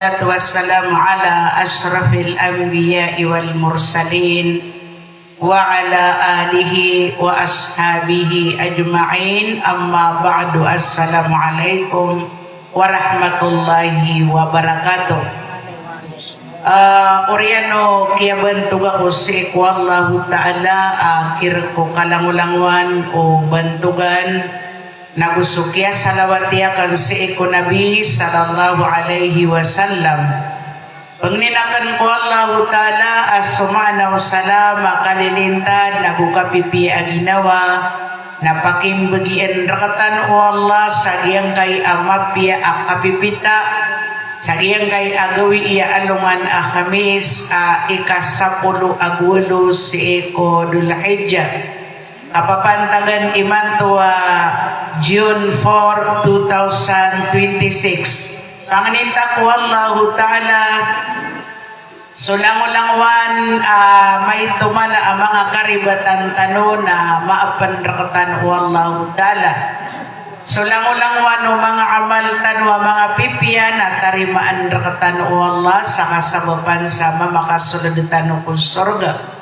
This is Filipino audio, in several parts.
Wassalamu ala ashrafil anbiya'i wal mursalin wa ala alihi wa ashabihi ajma'in, amma ba'du. Assalamualaikum warahmatullahi wabarakatuh. Oriano kia bantuga ko si Allahu ta'ala akhir ko kalangulangwan o bantugan nagusukya salawatiakan si iko Nabi sallallahu alaihi wasallam. Pangninakan ko Allahu ta'ala asumana wa salama kalilintad nagukapipi aginawa napakimbagian rakatan o Allah sagiyang kay amapya akapipita sagiyang kay agawi iya alungan Khamis ikasapulo agwalo si iko Dulhijjah kapapantagan imantua June 4, 2026. Panganinta ko Allahu ta'ala sulango-langwan may tumala ang mga karibatan tano na maapan rakatan o Allahu ta'ala. Sulango-langwan o mga amal tano mga pipian at tarimaan rakatan o Allah sa kasabapan sa mamakasuladitan o surga.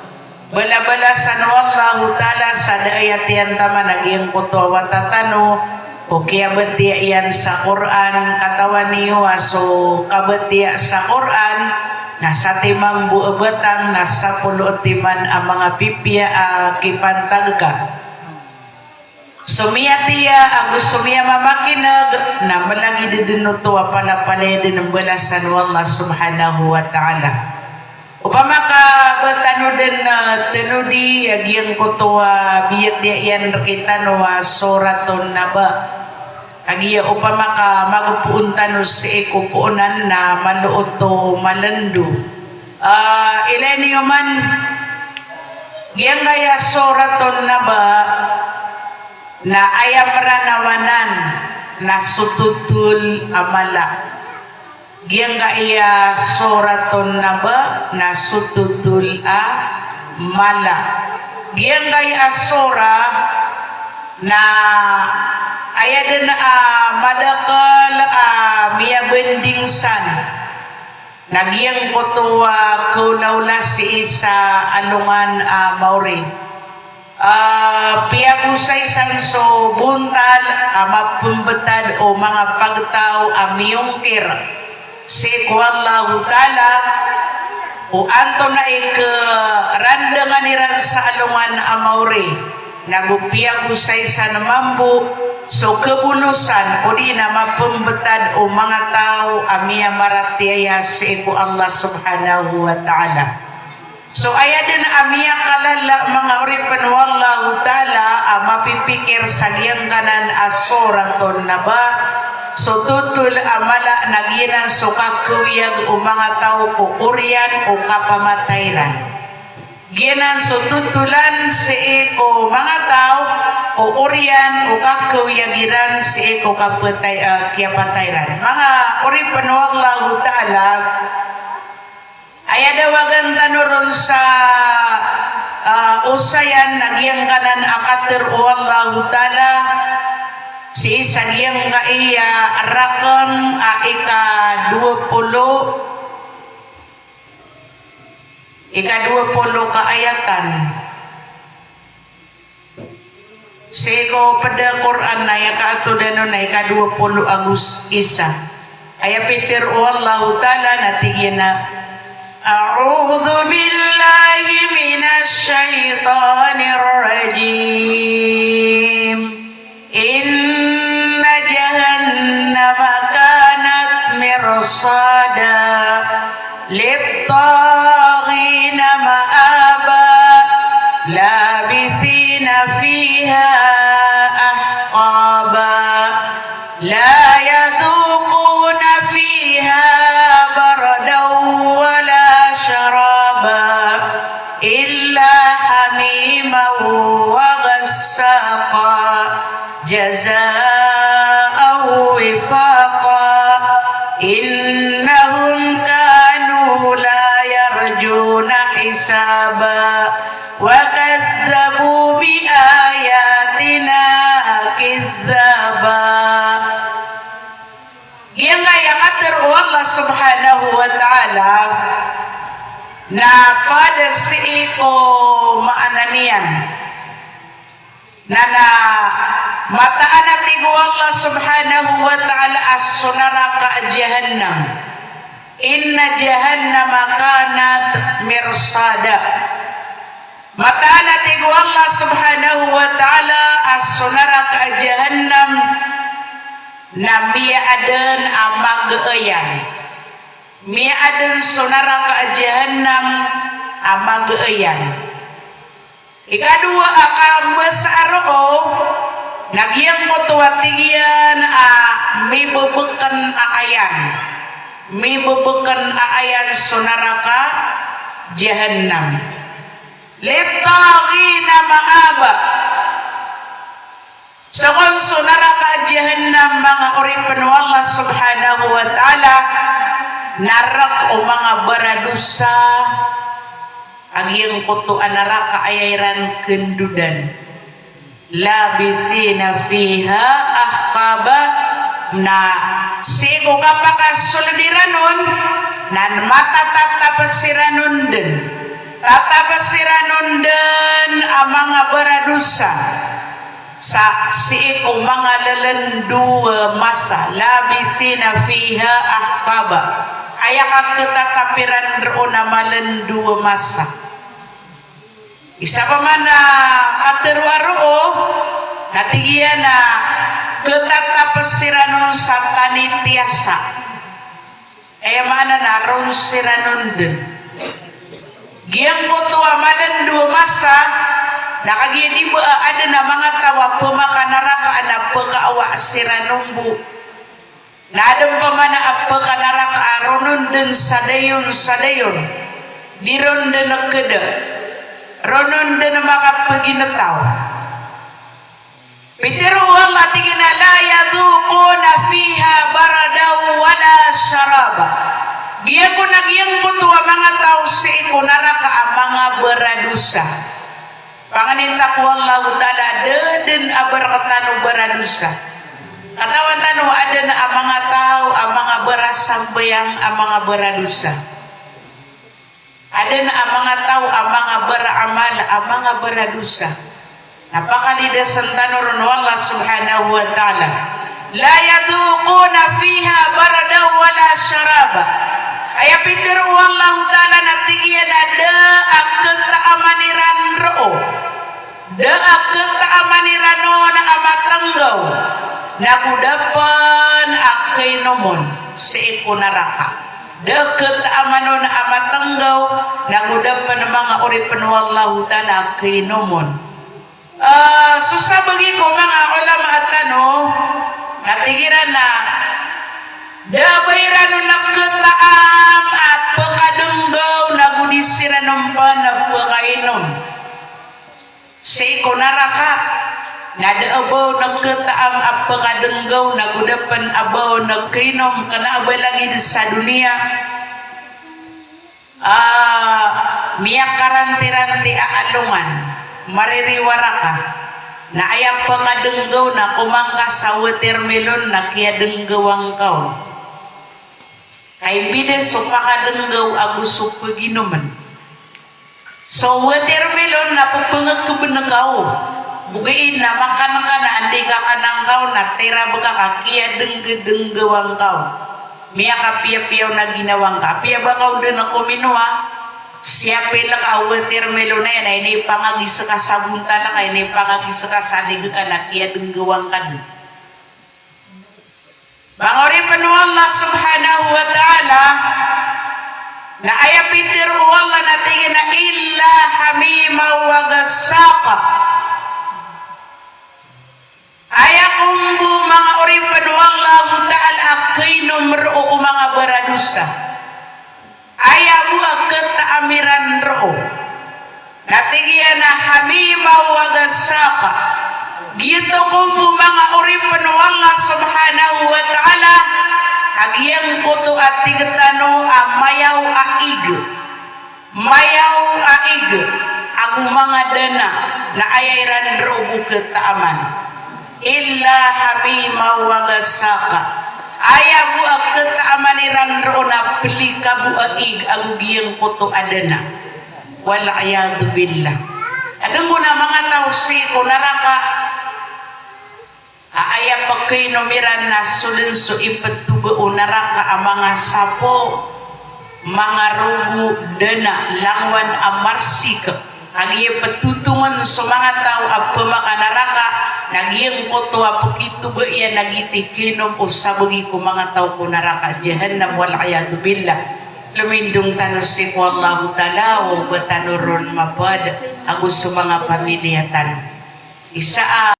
Bala-balasan wallahu ta'ala sa daayat yan tama naging kuto watatano o kaya batia yan sa Quran katawan niyo so kabatia sa Quran nasa timang buobatang nasa pulot timan ang mga pipya kipantagka sumiyatiya ang sumiya mamakinag na malagi dinuto pala din ng balasan wallah subhanahu wa ta'ala. Upama ka batano din na tinudi agyan ko to biyat yan kita no suraton na ba agiya upama ka magpuunta no si ikupuunan na maluot to malando ilan niyo man gyan kaya suraton na ba na ayam ranawanan na sututul amala giyang iya suraton naba na sututul mala giyang iya sura na ayadan madakal miya bendingsan na giyang koto kulawla si isa alungan mauri piyagusay sanso buntal mapumbetad o mga pagtaw amiyongkir si Allahu ta'ala o anto na randangan niran sa alungan amauri nagupiyag usay sa namambu so kebulusan o di na mapumbetad o mga tao amiya maratiaya si Allah subhanahu wa ta'ala. So ayadan amiya kalala mga uripan wallahu ta'ala mapipikir sa giyang kanan asuraton na ba so tutul amala naginan so kakuyag o mga tao ko urian o kapamatayran ginan so tutulan si eko mga tao o urian o kakuyagiran si eko kiapatayran mga uripan wallahu ta'ala ayadawagan tanuron sa usayan nagyang kanan akatir o wallahu ta'ala si isagiyang kaiya rakam ika-20 kaayatan sego pada Quran na yaka atudano na ika-20 agus isa aya Peter wallahu ta'ala natigyan na a'udhu billahi minash shaitanir rajim inna jahannama kanat mirsada littaghina ma'aba labithina fiha ahqaba la yadhuquna fiha bardan wala sharaba illa hamiman wa ghassaqa jaza'ahu wifaqa innahum kanu la yarjuna hisaba wa kadzabu bi ayati ta'ala na pada siiko maananian na mataan natin Allah subhanahu wa ta'ala as-sunara ka jahannam. Inna jahannama kanat mirsada. Mataan natin Allah subhanahu wa ta'ala as-sunara ka jahannam na mi'adan amag-ayan. Mi'adan sunara ka jahannam amag-ayan. Ikadua akan besaro nagyang mo tuwatiyan may bubukan aayan. May bubukan aayan sunaraka jahannam. Litagina maaba. Sakon sunaraka jahannam mga uripan Allah subhanahu wa ta'ala narak o mga baradusa agyang kuto anaraka ayairan kendudan labisina fiha ahqaba na sigo kapakasulidiranon nan matatapasiranon din tatapasiranon din ang mga baradusa sa siiko mga lalandu masa labisina fiha ahqaba ayakak ketatapiran roon na malandu masa. Isa pa man na katerwaro natigiyan na ketatapasiranon sa tanitiasa. Kaya mana na roon siranon din. Giyang ko tuwa malandu masa nakagiyan di ba ada na mga tawa pumakanaraka na pagkaawa siranombu. Nadam pa man apa kanaraka aronon din sadayon diron din nakeda ronon din makapaginataw pitero Allah tingina la yadhuquna fiha baradaw wala syaraba giya ko nagyang butuwa mga tao sa iko naraka ang mga beradusa panganinta ko Allah ta'ala din abarakatano beradusa katawan tanu ada na ang mga tao, ang mga berasambayang, ang mga beradusa. Ada na ang mga tao, ang mga beramal, ang mga beradusa. Napakalidasan tanurun Allah subhanahu wa ta'ala. La yaduquna fiha baradaw wala syaraba. Ay pitiru Allah ta'ala natigyan ada akal taamaniran ro'o. Da akal taamaniran ro'o na amatanggaw. Nagudapan akay nomon sa ikunaraka. Deket amanon amatanggaw nagudapan mga uripan wallahu ta'ala akay nomon. Susah bagi ko mga ulama at natigiran na dabayran naketaam at pagkadunggaw nagudisiran pa na pagkainom sa ikunaraka. Nada abaw nagkataam apa kadenggaw nagudapan abaw nagkinom kana abay lagi sa dunia miyak karanti-ranti aalungan maririwara ka na ayap pa kadenggaw na kumangka sa watermelon na kaya denggawang kau kay bides so pakadenggaw agus so paginuman so watermelon na pupangag kebenagaw bugiin na makan ka na andi ka kanangkaw na tira baga kakia denggawang kau miya ka piya-piyaw na ginawang ka piya ba kau din ako minua siapin lang ka watermelon na yan ay naipangagisa ka sa bunta na kay naipangagisa ka sa liga ka na kia denggawang ka din bangoripan Allah subhanahu wa ta'ala na ayapitir Allah na tingin na illa hamima wa gasaka ayakumbu mga uripan wallahu ta'ala akay numero o mga baradusa ayabu agkata amiran ro'o natigyan na hamima wa gasaka gito kumbu mga uripan wallah subhanahu wa ta'ala agyang kuto at tigatano ang mayaw aig ang mga dana na ayayran ro'o bukit taaman illa hamima wa gasaka Aya buak ketaamaniran rona peli kabuaig agugiyang puto adana. Wal ayadu billah. Adang na mga tao si kunaraka aya pagkinomiran na sulinso ipatugo naraka ang mga sapo mga rugo dana langwan amarsik agiya patutungan sa mga tao ang pamakanaraka nagiyang koto apukito ba iya nagitikinom o sabugi ko mga tao ko naraka jahannam wal ayadu billah lumindong tanusik wallahu ta'ala o batanuron mabad agus sa mga pamilyatan isa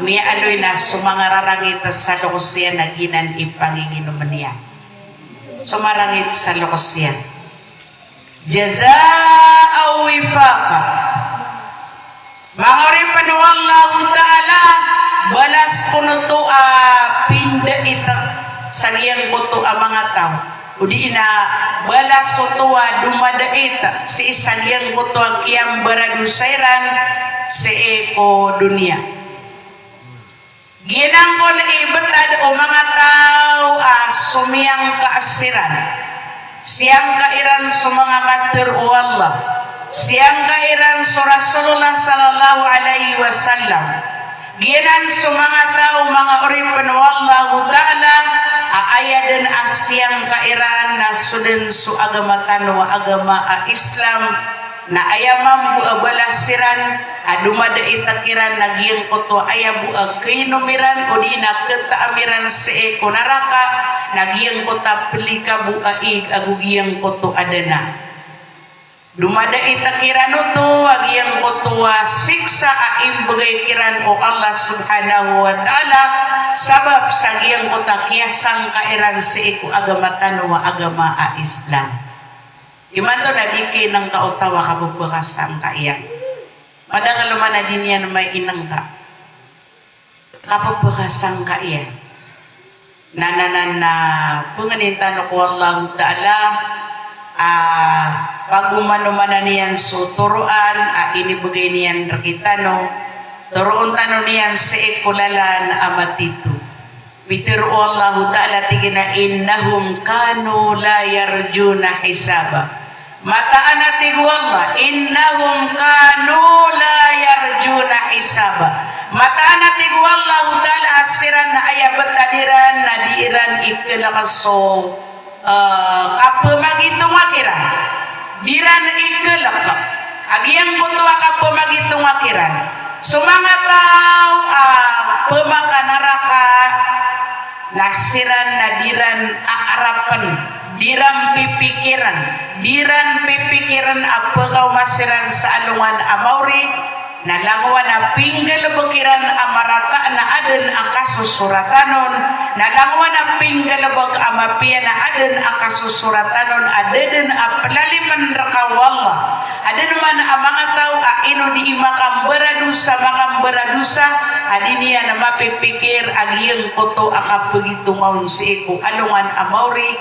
may aloy na sumangararangit sa lokosyan na ginan ipanginginuman niya sumarangit sa lokosyan jazaa wifaqa mga rin panuwallahu ta'ala balas kuno to pinda ita sa liyang buto ang mga tao udi na balas sotowa dumada ita si isa liyang buto ang kiyang baradusairan sa eko dunia ginanggol ibetad o mga tao sumiyang kaasiran siyang kairan sa mga katir o Allah siyang kairan sa Rasulullah sallallahu alaihi wasallam ginan sa mga tao mga oripan wallahu ta'ala aayadan siyang kairan na sudin su agama tanwa agama Islam na ayamam buag balasiran adumada itakiran nagiyang koto ayabu kinumiran o di nakataamiran sa eko naraka nagiyang kota pelika buaig agugiyang koto adana dumada itakiran uto agiyang koto siksa aimbagay kiran o Allah subhanahu wa ta'ala sabab sa giyang kota kiyasang kairan sa eko agama tanwa agama Islam iman to na diki ng kautawa kabubakasang kaiyan. Madagaluman na din yan may inang ka. Kabubakasang kaiyan. Nananan na punganitan ko Allah Ta'ala pag-umano-mana niyan so turuan inibugay niyan rakitano turuan tano niyan sa ikulalan amatitu. Bitiru Allah Ta'ala tigina innahum kanu la yarjuna hisaba. Mataan natin wallah innahum kanu la yarjuna hisaba mataan natin wallahu ta'ala asiran na ayabat tadiran na diiran ikalakaso kapamagitong akiran diran ikalaka agiyang buto kapamagitong akiran so mga tao pemakanaraka nasiran na diran aarapan diran pipikiran apagaw masiran sa alungan amauri na langwan na pinggal bakiran amarata na aden ang kasusuratanon na langwan na pinggal bag amapia na aden ang kasusuratanon aden apalaliman rakawalla aden man ang mga tao ino di makambaradusa adiniya na mapipikir agiyang koto akapagitungaw si iko alungan amauri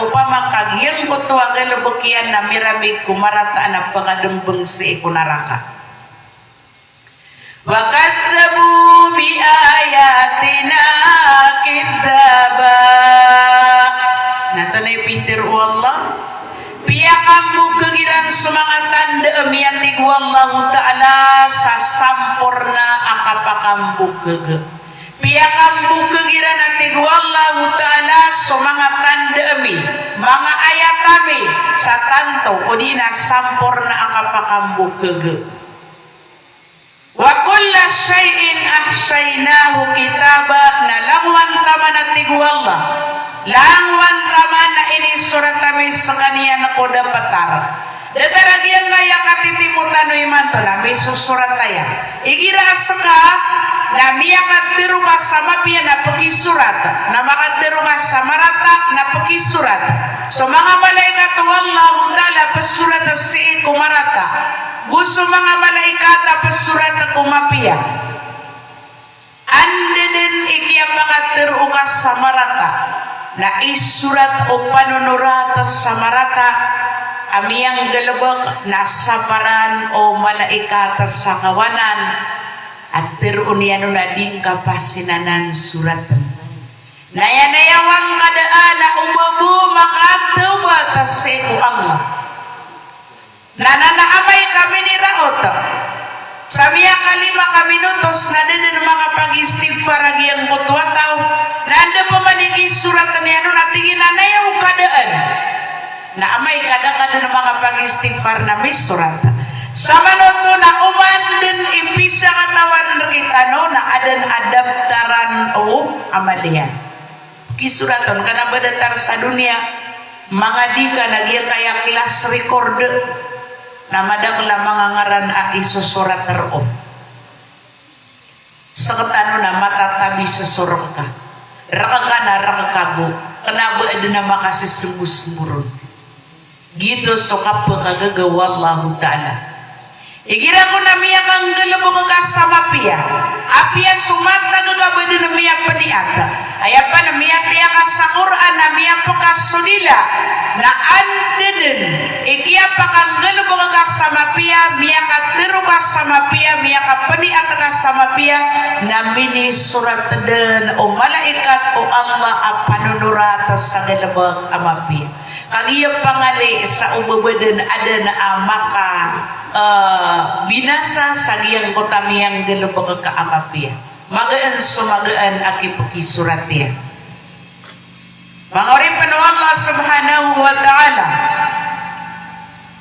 upama kagiyang koto agalabakian na miramig kumarata na pagkadumbang si iko naraka wakadzabu bi ayatina kidzaba natanay Peter wallah piyakamu kegiran semangat tanda emiyatig wallahu ta'ala sa sampurna akapakambu kege piyakambu kegiran atig wallahu ta'ala semangat tanda emi mga ayat kami sa tanto udina sampurna akapakambu kege wa kulla syai'in ahsaynahu kitaba na langwan taman atig wallah langwan taman na ini surat kami sekanian na koda patar dataragi yang kaya katitimutan iman to na may susurat tayo igira saka na miyakat diruma sama piya na pagisurat na makadiruma sa marata na pagisurat so mga malaikat wallahu ta'ala pasurat na si kumarata gusto mga malaikat na pasurat na kumapiya ande din ikiya makadiruma sa marata na isurat o panunurata sa marata amiyang galabak na saparan o malaikata sa kawanan at pero niano na din kapasinanan suratan Naya-nayawang kadaan na umabu makatuba tasiku Allah. Nananaamay kami ni Raot. Samia kalima kami nutos na din mga pag-istighfar ang kutwa tao. Nanda pamanigi surat niya no natingin na nayaw kadaan. Naamay kada-kada ng mga pag-istighfar na may surat. Sama no na uman din impisa katawan kita no na adan adaptaran o amalian. Kisuraton kana badatar sa dunia mga dika nagya kaya kelas record na madakla mga ngaran a isusurat ro. Sakatano na matatabi sa surong ka. Raka ka na raka kago. Kanabo ado na makasisubus-murod. Gito so kapwa kagagawa Allah Ta'ala. Igira ko na miya kang galabong kasama piya. Apia sumat na gagabado na miya paniata. Aya pa na miya tiya ka sa Quran na miya pa kasunila. Na andinin. Ikiya pa kang galabong kasama piya. Miya ka tiro kasama piya. Miya ka paniata kasama piya. Na mini surat din o malaikat o Allah ang panunurata sa galabong amapiya. Kang iya pangali sa ubabadan ada na maka binasa sa giyang kotamiyang galubag kaamapia. Magaan sumagaan akipuki surat niya. Mangoripan Allah subhanahu wa ta'ala.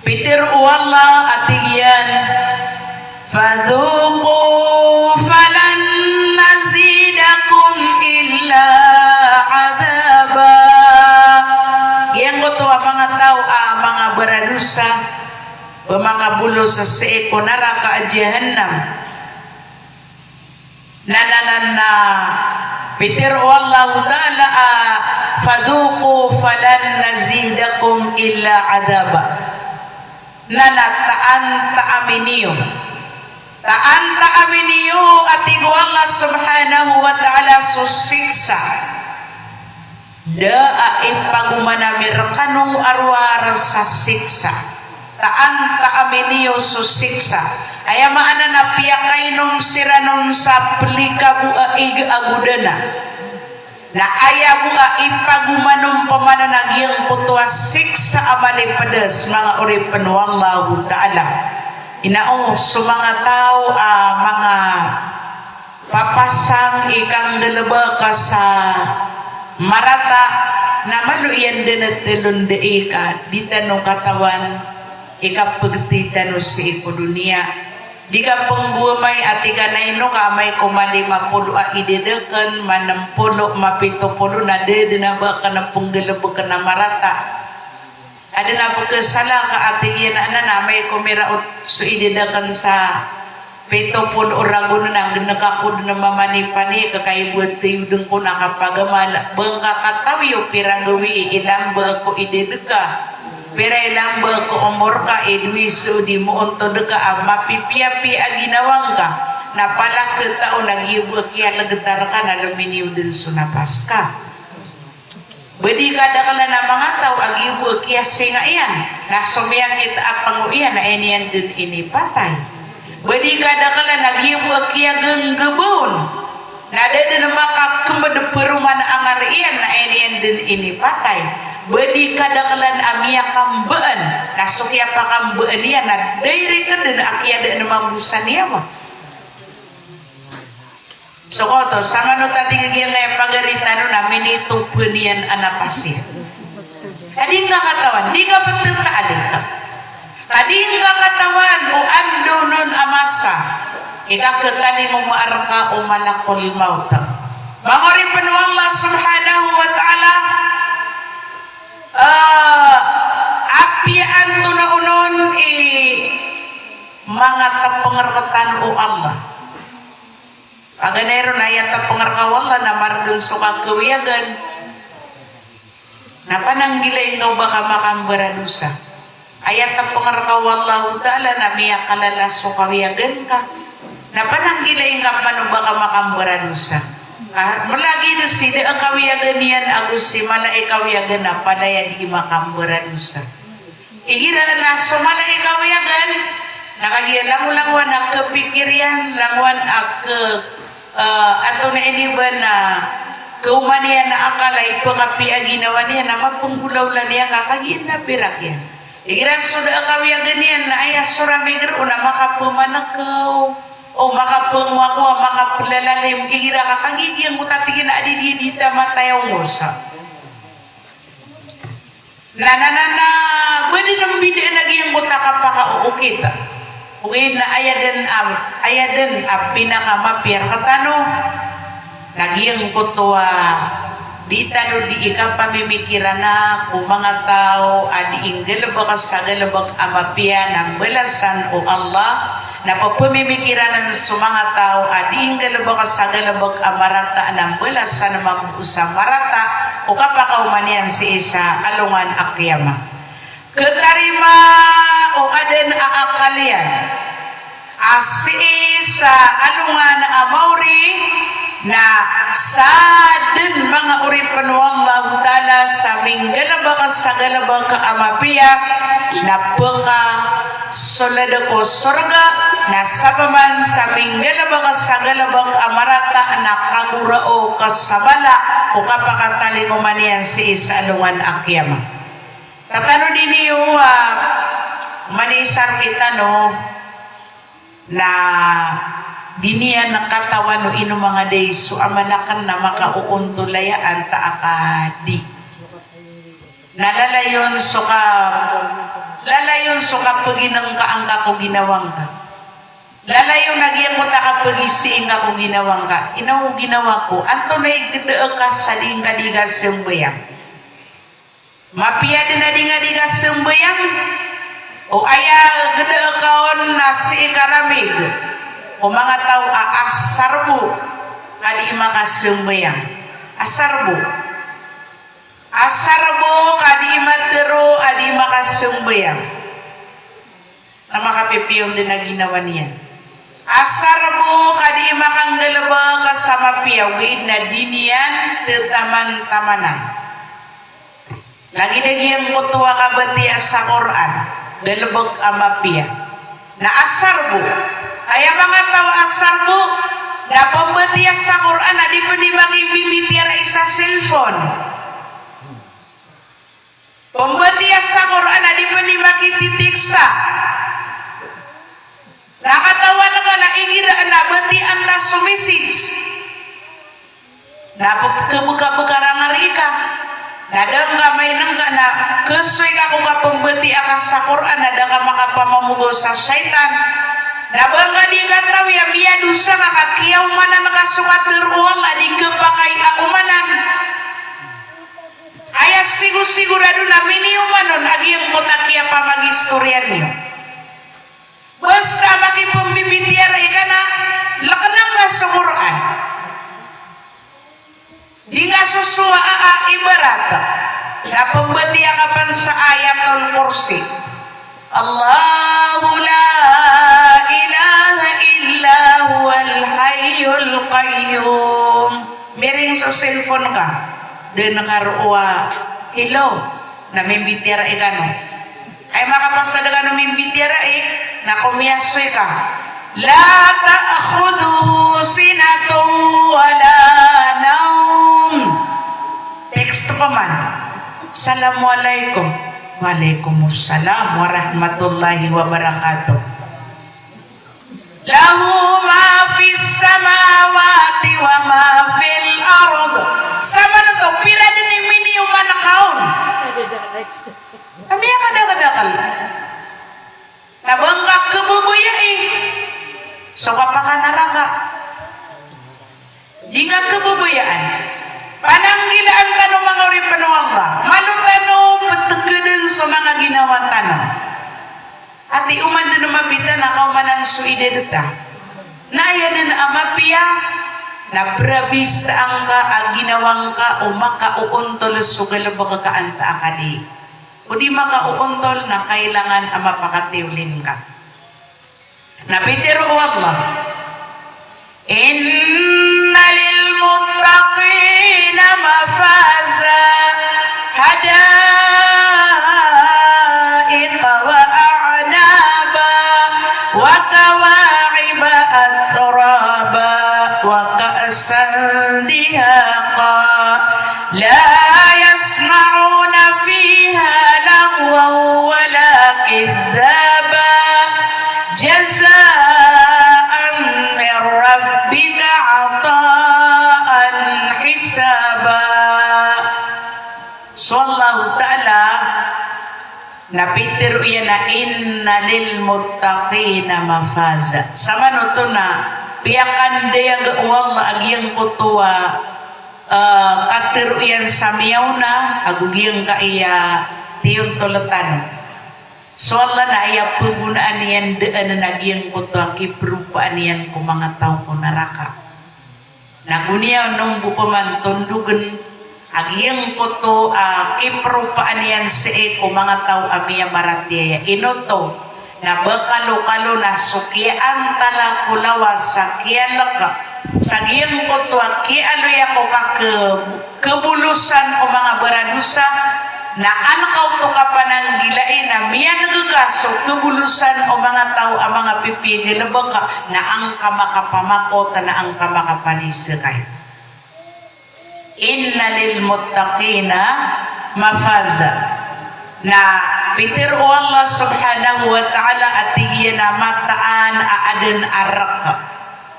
Pitir Allah atigyan. Fadhuku falan nazidakum illa adaba. Yang ko to mga tao mga beradusa pemakabulo sa seeko neraka jahannam na pitir wallahu ta'ala fadhuku falan nazidakum illa adaba taan taaminiyo atigo Allah subhanahu wa ta'ala susiksa daa ipagumanamir kanong arwar sa siksa taan taaminiyo susiksa aya maana na piyakay nung siranon sa pelikabu aig agudana na aya buka ipagumanong pamananagyang putwa siksa amali pedes mga uripan wallahu ta'ala inao sumanga tao mga papasang ikang galaba ka sa marata na maluyan din at tilunde ka di tanong katawan ikapagtita no si ipo dunia di ka pangbuamay at ikanaino ka may kumali mapulo a idedekan manampulo mapitupulo na de na ba ka na punggalabo ka na marata ada na pagkasala ka at iyan na may kumiraot so idedekan sa Peto pun orang guna nang nakakud na mamani-pani kakaibuat tiyudeng ko nakapagamala bangka katawiyo piragawi ilamba ko idedeka pira ilamba ko umor ka idwiso di mo onto deka mapipiapi aginawang ka napala ketao nagyubo kiya lagetar ka na luminiw din sunapas ka bedi kada kala na mga tao agyubo kiya singa iyan nasumya kita at panguiyan na iniyan din inipatay bedi kadang-kadang nagyibu kia genggebun nada din maka kembali perumahan angarian na inian din ini patai bedi kadang-kadang amia kambeen nasuk ya pakambeen ya na dari kedin akia din mambusan ya mah sokoto sama no tadi yang ngaya pagarita no namin itu penian anapasir tadi nggak katawan di nggak betul tak alita kading katawan o ando nun amasa ikakatali mo maarka o malakol maut mangoripan Allah subhanahu wa ta'ala api ando na unon mga tapangarkatan o Allah paganero na yata pangarkawala na margan suka kawiyagan na pananggilay no baka makambaradusa ayat na pangarkawallahu ta'ala na miya kalala so kawiyagan ka na pananggilay ka panuba ka makambaradusa malagi na sila ang kawiyagan yan agus si malay kawiyagan na palaya di makambaradusa igira na so malay kawiyagan nakagya langwan na kapikirian langwan ak ato na ini ba na Kauman niya na akalay pangapi ang ginawa niya na mapunggulaw lang niya kakagin na pirak yan. Ikiran sudah kawi ang ganyan na ayas suramigir o na makapumanakaw o makapungwako makapulalalim kikira kakagigyan mo tatigin na adididita matayong ngusa. Nananana, pwede nang bidya lagi yung buta kapaka-uukit. Okay na ayaden pinakamapiyar katano. Naging kutuwa di tano di ika pamimikiran na kung mga tao adi inggalabag sa galabag amapian ng balasan o Allah na pagpamimikiran sa mga tao adi inggalabag sa galabag amarata ng balasan ng mag-usang marata o kapakaumanian si isa alungan akyama ketarima o aden aakalian asi sa alungan amauri na sadin mga uripan wallahu ta'ala sa minggalabag sa galabag kaamapia na pagka solada ko sorga na sabaman sa minggalabag sa galabag amarata na kagurao kasabala o kapakatali ko maniyan si isalungan akyama. Tatano din niyo manisar kita no na diniya nakatawan no ino mga days so amanakan na makauuntulayaan taakadi nalalayon so ka paginang ka ang kako ginawang ka lalayon nagyan mo ta kapagisiing ako ginawang ka inaw ginawa ko anto na igdee ka sa dinga-digas sembayang mapia din na dinga-digas sembayang o aya gdee kaon na si ikaramig o mga tao asarbo kadi makasumbayang asarbo kadi matero adi makasumbayang na makapipiyong din na ginawa niya asarbo kadi makanggalaba kasama piyaw gid na dinian tetaman-tamanan lagi yang mutuwa kabati sa Quran galabag amapiya na asarbo ay mga tao asarbo na pambatias sa Quran na di pa di makibibitira isa cellphone. Pambatias sa Quran na di pa di makititiksa. Nakatawa na ka na ingiraan na batian na sumisits. Napagkabukarang ka. Nadang kamay nang ka na kesoy ka kung kapambati ka sa Quran na da ka makapamamugo sa syaitan. Nabangga di kataw ya biya dusa kakakiyaw manan nakasukat teruang na di kepakay kaumanan ayas sigurado na miniumanon agi yung mutakia pa mag-istorya niyo basta makipambibitiyara ka na lakanang nga sa Quran di nga susua ibarat na pambatiya ka pan sa ayatul kursi Allahu la ilaha illa huwal hayyul qayyum. Miring sa cellphone ka. Doon nakaruwa hello na mimbitira ikano. Ay makapasada ka na mimbitira na kumiyaswe ka. La ta'khuduhu sinatun wala naum. Text pa man. Assalamualaikum. Waalaikumsalam warahmatullahi wabarakatuh. Lahu ma fis samawati wa ma fil ard. Sama na to pira din ni mini umanakaon. Ami kada-kadakal. Nabangka kebubuya so kapaka naraka. Di nga kebubuyaan. Pananggilaan tanong mga uripanuang ba? Malutano pategeden sa mga ginawa tanong. Ati uman din mapita na kaumanan suide deta. Naya din amapia na brabista ang ka aginawang ka o makauuntol sugal baka akadi. O di makauuntol na kailangan amapakatiulin ka. Napitiro Allah. Inna lil muttaqina mafaza hadaiqa wa a'naba wa kawa'iba atraba wa ka'san dihaqa napitiro yan na inna lil muttaqina mafaza. Sama no to na piyakan dayag wala agyang kutuwa katiro yan sa miyaw na agugyang kaya tiyong tulatan. So Allah na aya pugunaan yan daan na nagyang kutuwa kiprupaan yan kung mga tao ko naraka. Naguniya nung bukuman tundugan agyang kuto kiprupaan yan si kung mga tao amiya maratiya. Inoto na bakalo-kalo na sukian tala kulawas sa kialaka sa giyang kutwa kialoy ako kebulusan o mga beradusa na anakaw to ka pa ng gilain na miya nagagaso kebulusan o mga tao ang mga pipigil baka na ang kamakapamakota na ang kamakapanisakay. Inna lil muttaqina mafaza na pitiro Allah subhanahu wa ta'ala atigyan na mataan aadan arak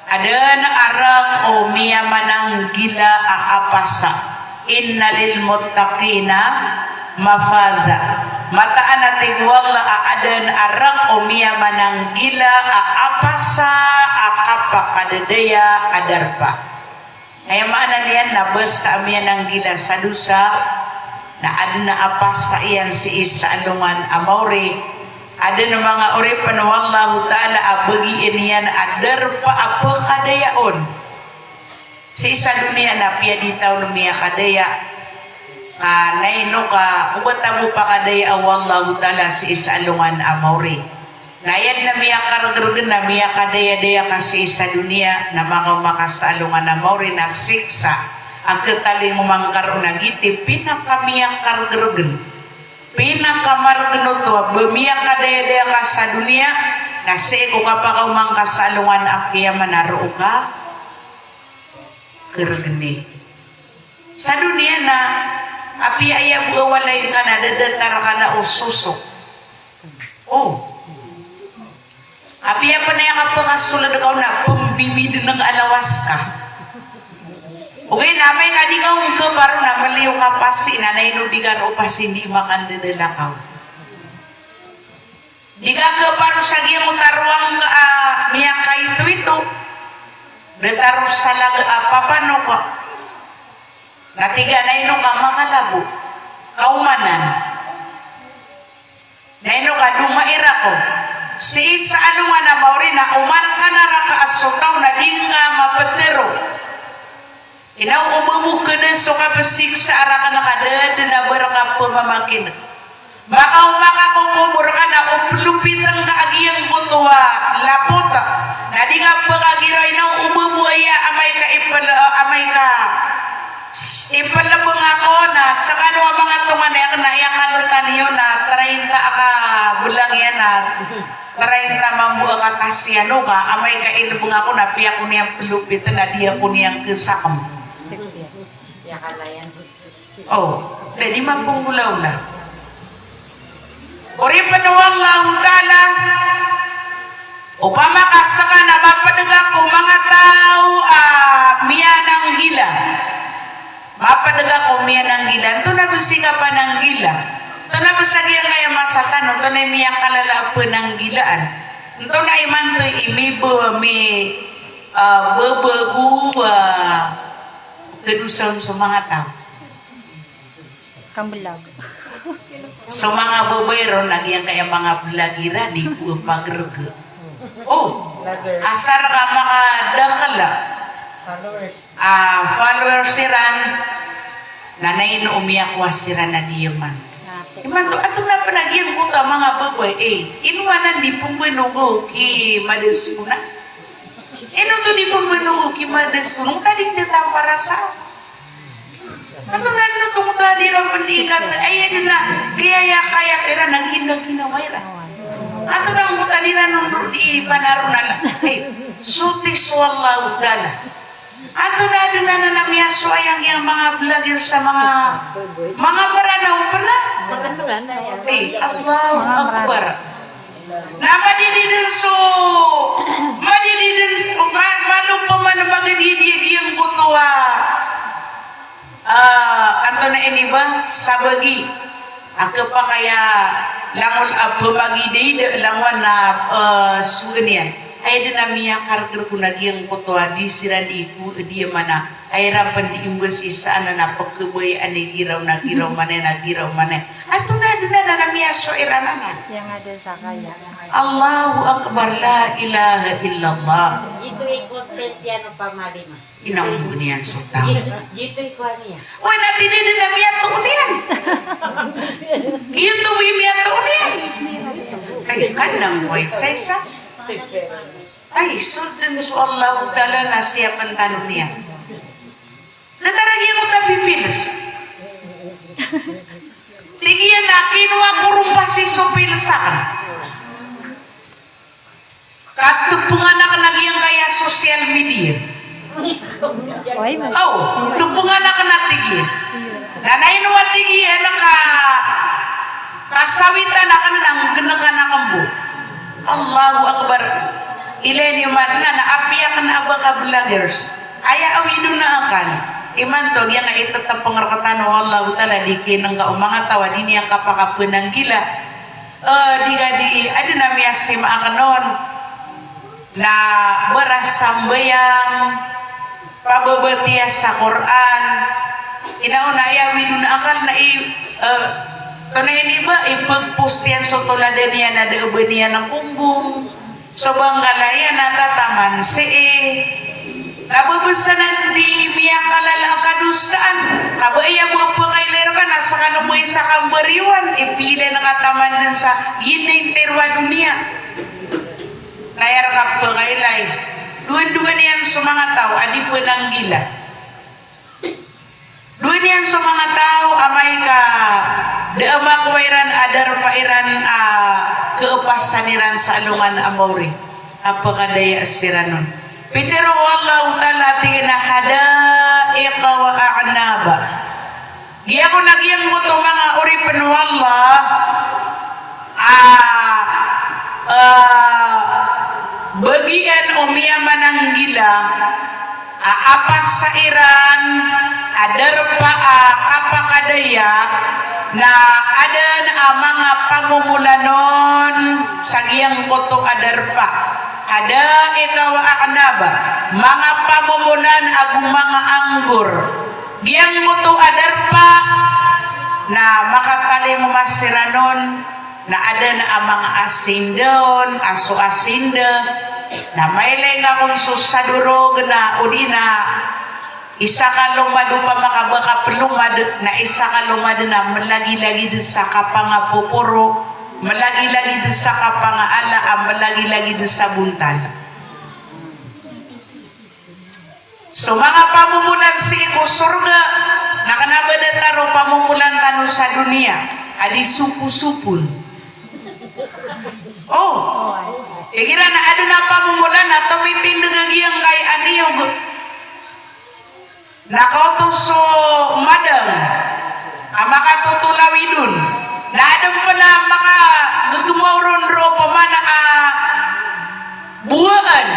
adan arak o miya manang gila aapasa. Inna lil muttaqina mafaza mataan atigwala aadan arak o miya manang gila aapasa akapakadadaya adarpa. Ay maana niyan na basta amiya ng gila sa dusa na aduna apas sa iyan si isa alungan amawri ada na mga uripan wallahu ta'ala abagiin niyan adar pa apa kadayaon si isa dunia na piya ditaw lumiya kadaya kanay no ka ubatamu pa kadaya wallahu ta'ala si isa alungan amawri nayad na miya kargergen na miya kadaya-daya ka si isa dunia na mga makasalungan amawri na siksa ang kataling mangkaro na giti pinakamiyang kargergen pinakamargen to bemiyak kadaya-daya ka sa dunia na seko kapag mangkasalungan akya manaro ka kergeni sa dunia na api ayah buwalay ka na dadatar ka na ususok api apa na yung kapangasulad ka na pambibid ng alawas ka. Okay, namay ka di ka baro na maliw ka pasi na nainudigan o pasi hindi makandadala ka. Di ka baro sa giyang utaruang niya kayo ito. Betaro sa papano ka. Natiga na ino ka makalabo. Kaumanan. Na ino ka dumaira ko. Si isa alungan na mauri na uman ka na rakaasutaw na di nga mapatero. Inaw umamuk ka na so kapasik sa ara ka nakadad na baraka pamamakin. Baka umakakumumur ka na uplupitan ka agiyang kutuwa lapota. Na di nga pagagiro inaw umubuaya amay ka ipalabong ako na sa kanwa mga tumanek na iyakalutan yun na 30 ka bulang yan na 30 mambuha ka tasyano ka amay ka ilabong ako na piya ko niyang pelupitan na diya ko niyang kesakam. Jadi mampung gulaw na. Uri panuwallahu ta'ala upama kasaka na mapadaga ko mga tao miya ng gila. Mapadaga ko miya ng gila. Ito na basi ka pa ng gila. Ito na basta kaya kaya masatan. Ito na miya kalala pa ng gilaan. Ito na iman to imibo mi bebehu kedusan sa mga tao. Kambulag. Sa mga babayro nagyang kaya mga blagira di ko pagrege. Asar ka makadakala. Followers siran nanay no umiyak was siran na diyaman. Iman to ato na panagyan ko ka mga babay inuwanan di punggoy nugo ki mades ko na. To di punggoy nugo ki mades ko nung tading ditang para sa ano na itong tadi raw pasikat ayan na kaya tira nang hinag-hinawayra ato na ang mutalira nung di panaro na sutis wallahu ta'ala ato na doon na namyaso ayang yung mga vlogger sa mga paranaw pala Allahu Akbar na madididin so malong pa man magadidig yung butuwa kanto na ini ba sabagi Ako pa kaya langol pemagi day langwan na suganian. Ay din na miya karger ko naging kutwa di siran iku dia mana. Ay rapan di imbus isa na pagkuboy anigiraw nagiraw mana. Ato na miya so iranana. Yang ada sakaya. Allahu Akbar la ilaha illallah. Gitu ikut setiap pamali mah. Inang bunian sultan. Gitu ikut niya. Wah nanti dia na miya to unian. Gitu miya to unian. Ay kanang boy sesa. Ay sudan so Allah Ta'ala nasiyapan tanong niya. Nataragi mo ta pipilis. Sige yan na kinuha kurumpa si supilsakan. Katupungan ka nagyang kaya social media. Oh, tupungan ka natigin. Nanay nuwa tigin kasawitan ka nang ganagan na kambo. Allahu Akbar. Ilan yung man na naapiyak na aba ka vloggers. Aya awidon na akal. Iman to, yan nga itatang pangarkatan o Allah Ta'ala di kinang ka mga tawa, di niya kapakapunang gila. Ano na miyasim akanon na beras sambayang pababatiya sa Quran. Inauna ya awidon na akal na Tunayin iba, ipagpostian so tuladan niya na dauban niya ng kumbong. So banggalaya natataman nababasanan di miya kalala kadustaan. Kabaya mo po kay lero ka, nasa kanumoy sa kambariwan, ipila na kataman din sa ginay-terwa dunia. Nayar ka po kay lay. Duwan-duwan niyan sa mga tao, adi po ng gila. Duwan niyan sa mga tao, amay ka, daama kwairan adar pairan keupasaniran sa alungan amori. Apakadaya siranon. Pero wallahu ta'ala tingin na hadaiqa wa a'naba. Giya ko nagyang mo to mga uripan wallah bagian umiyaman ang gila apas sa iran adar pa kapakadaya na ada na mga pamumulanon sa giyang kotong adar pa ada ikaw anaba mga pamumulan agong mga anggur giyang moto adar pa na makatali mo masiranon na ada na ang mga asindon aso asinda na may lenga kung susadurog na udina isa ka lumado pa makabaka lumad na isa ka lumad na malagi-lagi sa kapangapupuro malagi-lagi sa kapangaala malagi-lagi sa buntal. So mga pamumulan si ko surga nakanabada taro pamumulan tano sa dunia adi supu-supun. Oh kira na ada na pamumulan na tumitin dengan giyang kay aniyog nakautos so madang makatutulawidun na adam pa na makagagumawron ro pamana buwan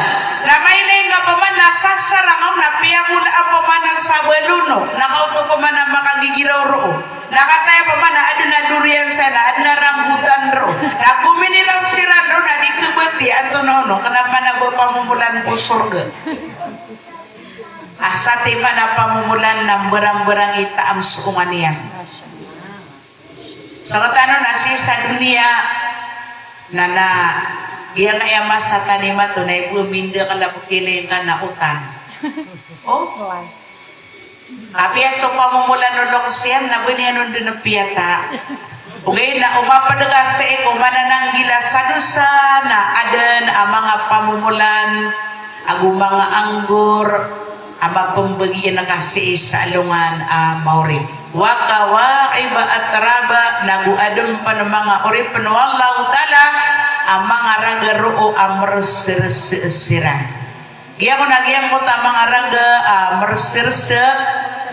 na may lenga pamana sasarangaw na piyamula ang pamana sa baluno nakauto pamana makagigiraw ro nakataya pamana ada na durian sana ada na rambutan ro na kuminiraw siran ro na di kebeti antonono kenapa na pamumulan ko surga asati pa na pamumulan ng berang-berang itaam suungan niyan. Sa katano na si sa dunia na iya nga yung masa tanima to na ipuminda ka lapukilin ka na utan. Oh? Kapia so pamumulan ng loksiyan na bunyan nun doon ng piyata. Okay, na umapadaga sa iko mananang gila sa dusa na adan ang mga pamumulan ang mga anggur ama pembagian nakasi sa alungan mauri wakawa iba atraba nagu adem pan mga uri wallahu taala ang mga ragaro amersirsiran giya ko nagyang mo ta mga raga mersirse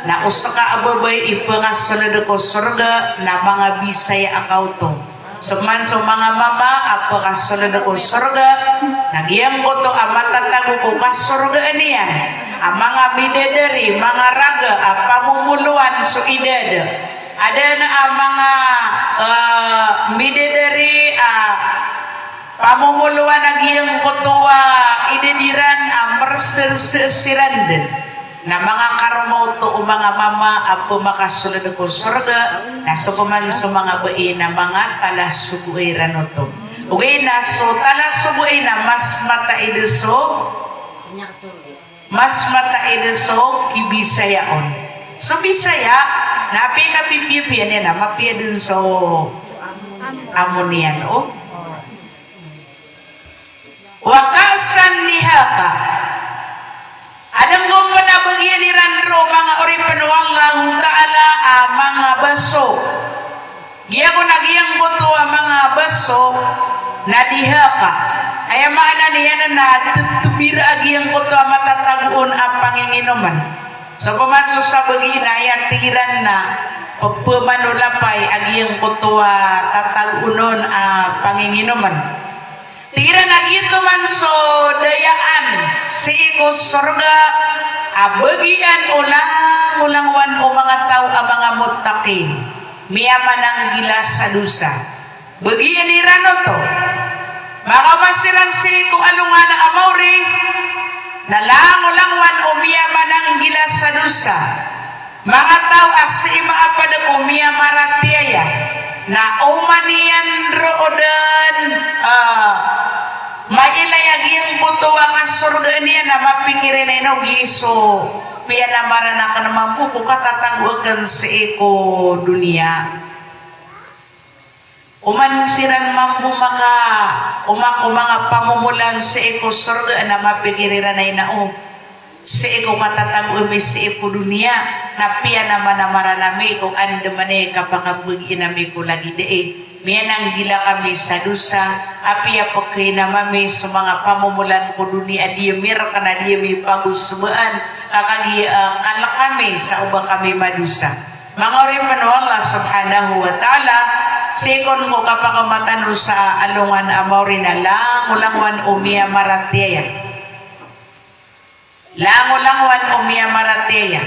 na usaka ababay ipangasunod ko surga na mga bisaya akauto suman so mga mama ako kasunod ko surga nagyang ko to amatatago ko kasurga niyan ang mga bidadari, mga raga, pamumuluan so idada. Ada na ang mga midedari pamumuluan agiyang kutuwa idediran mersersiran din na mga karmoto o mga mama apo makasulod ko surga na sukuman sa mga bae na mga talasubuay ranoto. Uwi na so talasubuay na mas mataideso Kanya kasulid. mas mataideso kibisayaon. So Bisaya napi kapipipian yan na mapia din so amonian o. Wakasan nihaka adang gompa na bagian ni Randro mga oripan wallahu ta'ala mga baso giya ko nagiyang buto mga baso na dihaka ay maana niya na tutubira agiyang buto matataguon ang panginginuman so pumanso sa bagian ay tiran na pagpamanulapay agiyang buto tatagunon ang panginginuman tira na gito man so dayaan si iko surga abagian ulang-ulangwan o mga tao ang mga mutakin miyaman ang gilas sa dusa bagian ni Rano to makapasiran si iko alungan na amawri nalang-ulangwan o miyaman ang gilas sa dusa mga tao asi maapad o miyamaratiaya na umanian roodan mailayagiyang buto ang surga niya na mapikirin na inogiso piya na maranakan naman po kung katatangwagan sa eko dunia umansiran mambu maka umako mga pamumulan sa eko surga na mapikirin na inao sa eko katatangwagan sa eko dunia na piya naman na maranami kung ando manay kapakabagi nami ko lagi dee miyanang gila kami sa dusa apiya pagkay na mami sa mga pamumulan ko dunia diya mira ka na diya may pagusbaan kakagi kala kami sa ubang kami madusa mga oripan Allah subhanahu wa ta'ala sekon ko kapakamatan sa alungan amawri na langulangwan umiya marateya langulangwan umiya marateya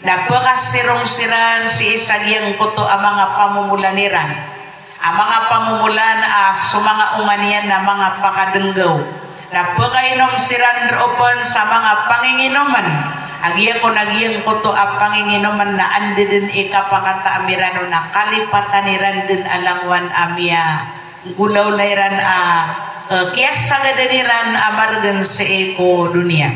napakasirong-siran si isagyang kuto ang mga pamumulaniran ang mga pamumulan sa mga umanian na mga pakadenggaw na pagkainom siran roon sa mga panginginuman agiya ko nagiyang kuto ang panginginuman na andi din ikapakata amirano na kalipatan niran din alangwan amia gulaw layran kiyas sagadaniran amargan sa eko dunia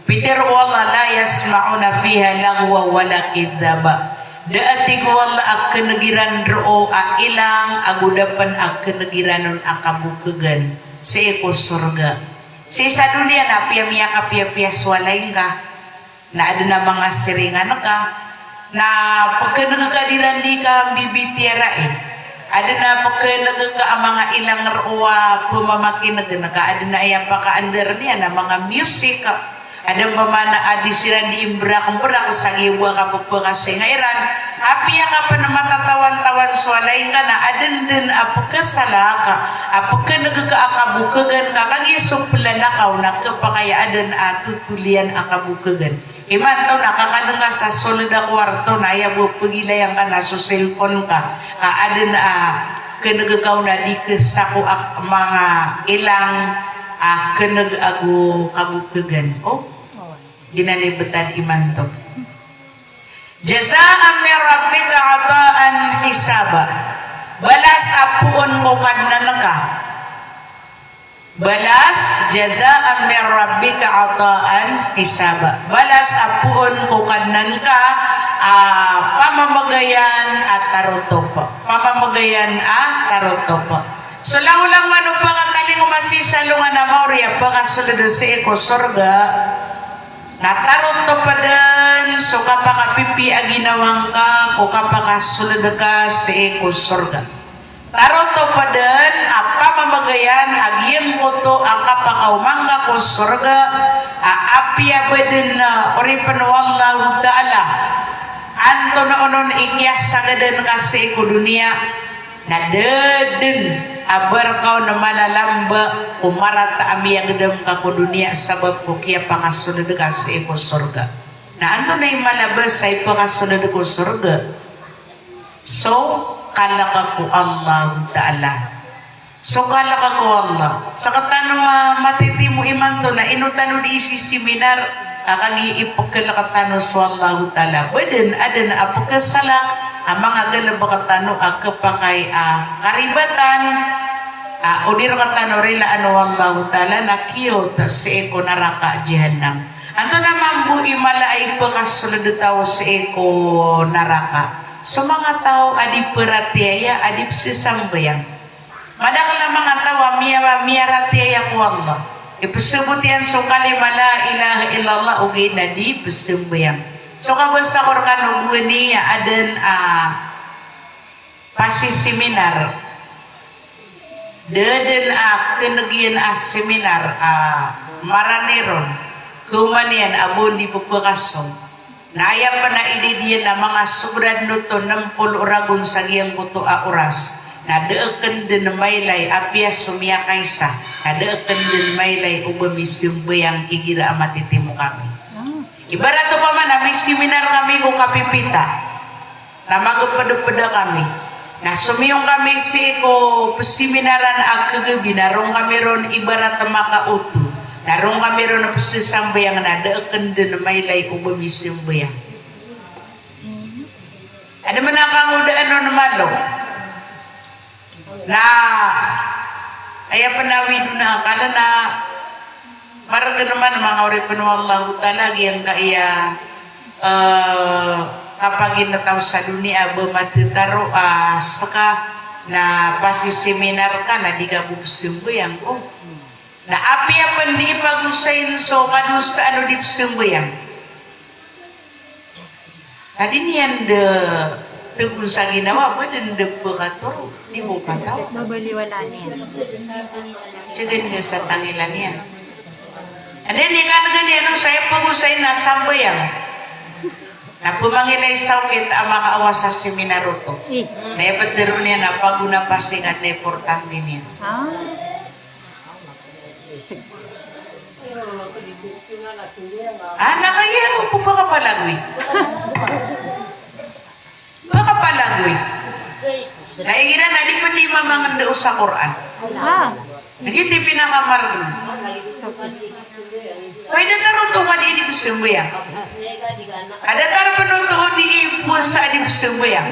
Peter wala la yasma'una fiha lagwa wala kidaba daatig wala ak kenegiran ro ilang agudapan ak kenegiranon akabukegan sa eko surga sa dunia na piyamiya ka piyapiyas walay ka na ada na mga siringan ka na pagkenegadiran di ka bibitiara ada na pagkenegka ang mga ilang ro pumamakinag na ka ada na ayang paka-under niya na mga music ada pamana adi sila di imbrak-imbrak sa iwa ka pagpakasingairan apiya ka pa na matatawan-tawan swalay ka na adan din apagkasalaka apagkanagakaakabukagan ka kag isuplalakaw na kapakayaadan tutulian akabukagan iman to nakakadunga sa solid a kwarto na ayaw pagilayang ka na so cellphone ka adan kanagagaw na di kasako mga ilang kanag-ago kabukagan ginalibatan iman to jazaan min rabbika ataan hisaba balas apuon mo kadnan ka balas jazaan min rabbika ataan hisaba balas apuon ko kadnan ka pamamagayan at tarutopo pamamagayan at tarutopo so lang mano pa kataling umasisalungan na mauriya pagkasulod sa eko surga natarot to pa din so kapakapipi aginawang ka o kapakasulod ka sa eko surga tarot to pa din pamamagayan agiyang koto ang kapakaumangga ko surga apya pa din oripan wallahu ta'ala anto na unon ikyas sagadan ka sa eko dunia na dedin abarkaw na malalamba umarata amiyang dam ka ko dunia sabab ko kaya pangasunod ka sa eko surga na ano na yung malabas sa ipakasunod ko surga so kalaka ko Allah Ta'ala. So kalaka ko Allah. Sa katano matitimu iman to na inutano di isi seminar akagi ipagkalakatano sa Allah Ta'ala. Badan adan apagkasalak ang mga galabakatano agkapakay karibatan udir katano rila ano Allah Ta'ala nakiyo tas eko naraka jahannam. Anto naman bu imala ay pakasulod tao sa eko naraka. So mga tao adi peratiaya adi sisambayang. Madakala mga tao miya ratiaya ko Allah. Ipasabot yan so kalimala ilaha illallah ugi na di pasambayang. So kabasa ko kan niya adan pasiseminar. Deden kenegyan seminar maraniron. Kumanian abon di pagpakason. Naya pa na ididiyan na mga sugrad nuto ng puluragon sa giyang buto oras. Nadaakan din maylay apya sumya kaysa. Nadaakan din maylay ubamisumbayang igira matitimu kami. Ibarat pa man na may seminar kami kung kapipita. Na magpadupada kami. Na sumiyong kami si ko seminaran agkagabi. Narong kami ron ibarat na makauto. Narong kami ron na pasisambayang na daakan din na maylay ubamisumbayang. Ada man nakangudaan no namalo. Na aya panawid na akala na marag naman mga uri pa Allah Ta'ala yang kaya kapag inataw sa dunia bumatutaro saka na pasiseminar ka na di ka bubusumbayang na apya pandi pag-usayin so kadusta ano di bubusumbayang na din yan kung sa ginawa ba din pagkaturo di mo pataw Mabaliwala niya. sige nga sa tangilan yan. And then, di ka na ganyan, saya pag-usay na sambayang na pumangilay sakit ang makaawa sa seminaro to. Na ipatiro niya na paguna pasing at na importante niya. Nakaya po pakapalagwi. Pakapalagwi. Naigira na di pa di mamanganda sa Quran. Nagiti pinakamarag. Kaya nataruntungan ini bersembaya. Ada taro penuntungan di puasa di bersembaya.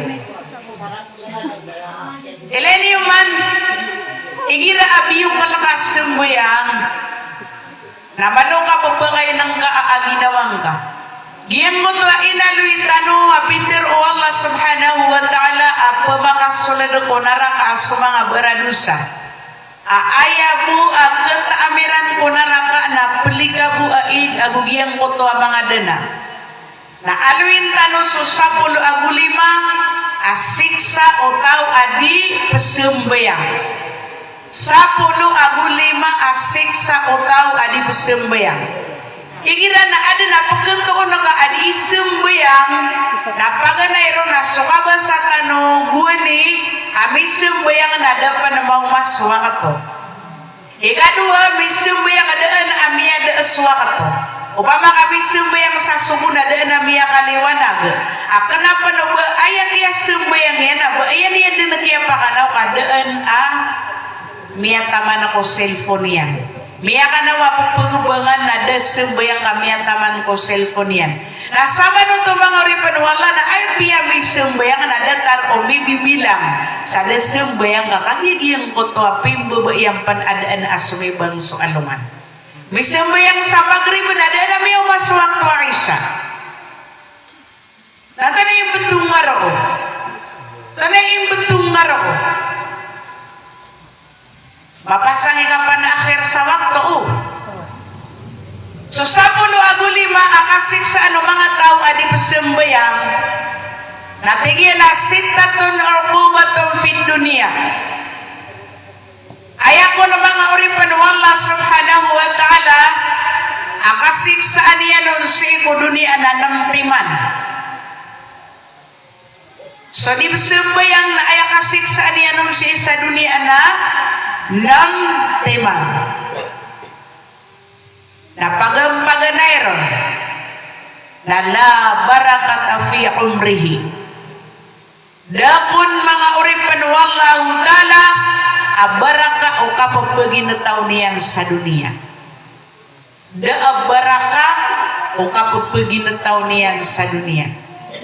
Eleni man igira abiyong kalakas sembayang. Nabalong ka pagpagay ng kaaginawang ka. Giyan mo to inaluy tano apiter o Allah subhanahu wa ta'ala pamakasulad ko naraka sa mga baradusa. Ayabu agad amiran ko naraka na pelikabu aig agugiyang ko to mga dana. Na aluin tano so 10 agulima asiksa o tao adi pesembayang. 10 agulima asiksa o tao adi pesembayang. Igira na ada na pagkanto na ka adi sembayang na paganayro na sukaba sa tano guwani ami sembayang na dapat na mau maswa kato. Ikadua mi sembayang adaan ami ada aswa kato. Upama kami sembayang sa subo na daan ami kaliwanag. Kenapa na ba ayak ya sembayang yan na ba ayan yan din nakiya pakanaw kadaan miya taman ako cellphone yan. Miya ka na wapagpagubangan na sembayang kami ang taman ko cellphone yan. Nasama nun ito mga ripan wala na ay piya may sembayang na datar o may bibilang sa sembayang kakagigiyang ko to apim babayang panadaan asumibang so aluman. May sembayang sa magrib na daan na may umaswang to Aisha. Natana yung betong ngaro. Tana yung betong ngaro. Mapasangi ka pa na akhir sa waktu So 10 agulima akasik sa mga tao adi pesembayang natigyan na sitatun uqubatun fid dunia. Ayako na mga uripan wallah subhanahu wa ta'ala akasik sa aniya nun sa dunia na namtiman. So di pesembayang na ay akasik sa aniya nun sa dunia na namtiman. Na pagampaganayron na la barakata fi umrihi Dakun mga uripan wallahu ta'ala abaraka o kapapagin na tao niyan sa dunia. Da abaraka o kapapagin na tao niyan sa dunia.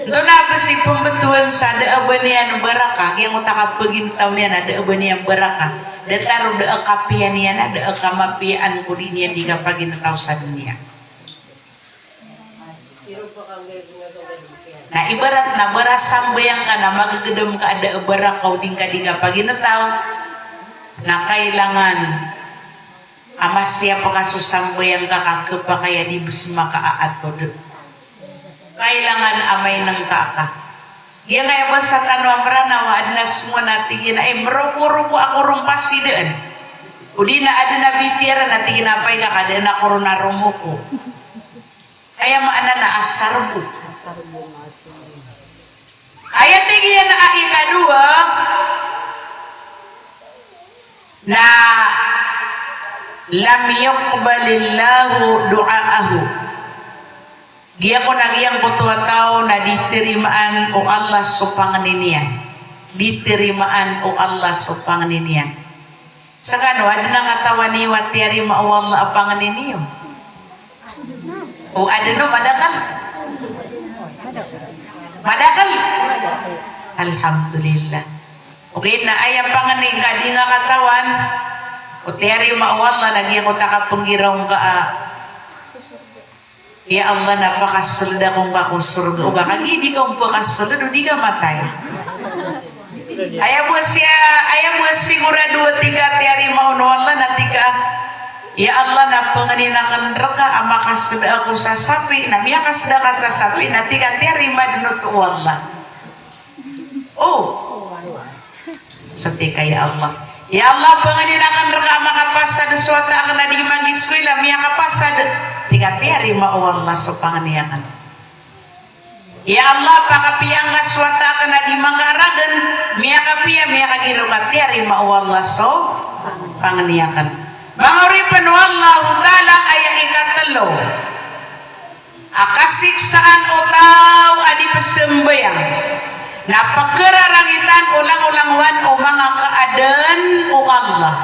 Doon na ba si pembetuan sa da abanian baraka yang utakapagin tao niyan ada abanian baraka. Da taro da akapian niyan ada akamapian ko din niyan di kapagin na tao sa dunia. Nah ibarat na barasang bayang ka na magagedem ka ada barak kau ding ka diga pagi na tao na kailangan amas siapa kasusang bayang ka kaya di busma ka ato de kailangan amay ng ka yan kaya ba sa tanwa maranawa adna semua natigin ay meruko-ruko ako rumpasi deen udi na ada na bitira natigin apay ka kada na korona rumuko kaya maana na asarbu ayat tinggi na ikadua na lam yuqbalillahu du'aahu dia ko nagyang kutuwa tao na ditirimaan o Allah supangniya ditirimaan o Allah supangniya sakano ada na katawani watiari ma Allah apangniyo o ada no padahal alhamdulillah okay na ayam panganing ka di nga katawan o tiyari maawala lagi ako takapangiraw ka ya Allah napakasulda kong ka kung surga o baka di ka umpakasulda o di ka matay ayam mo sigurado 3 tiyari maunawala na 3 ya Allah na panganinakan raka amakasda ako sa sapi na miyakasda ka sa sapi na tiga-tiari madnut Allah setika ya Allah ya Allah panganinakan raka makapasad suata akan na di mangiskwila miyakapasad tiga-tiari ma Allah so panganiakan ya Allah pangapiyang ka suata akan na di mangaragan miyakapia miyakagiro ka tiari ma Allah so panganiakan manguripan wallahu ta'ala ayat ikatalo akasiksaan o tao adi pesembayang na pagkararangitan ulang-ulangwan o mga kaadan o Allah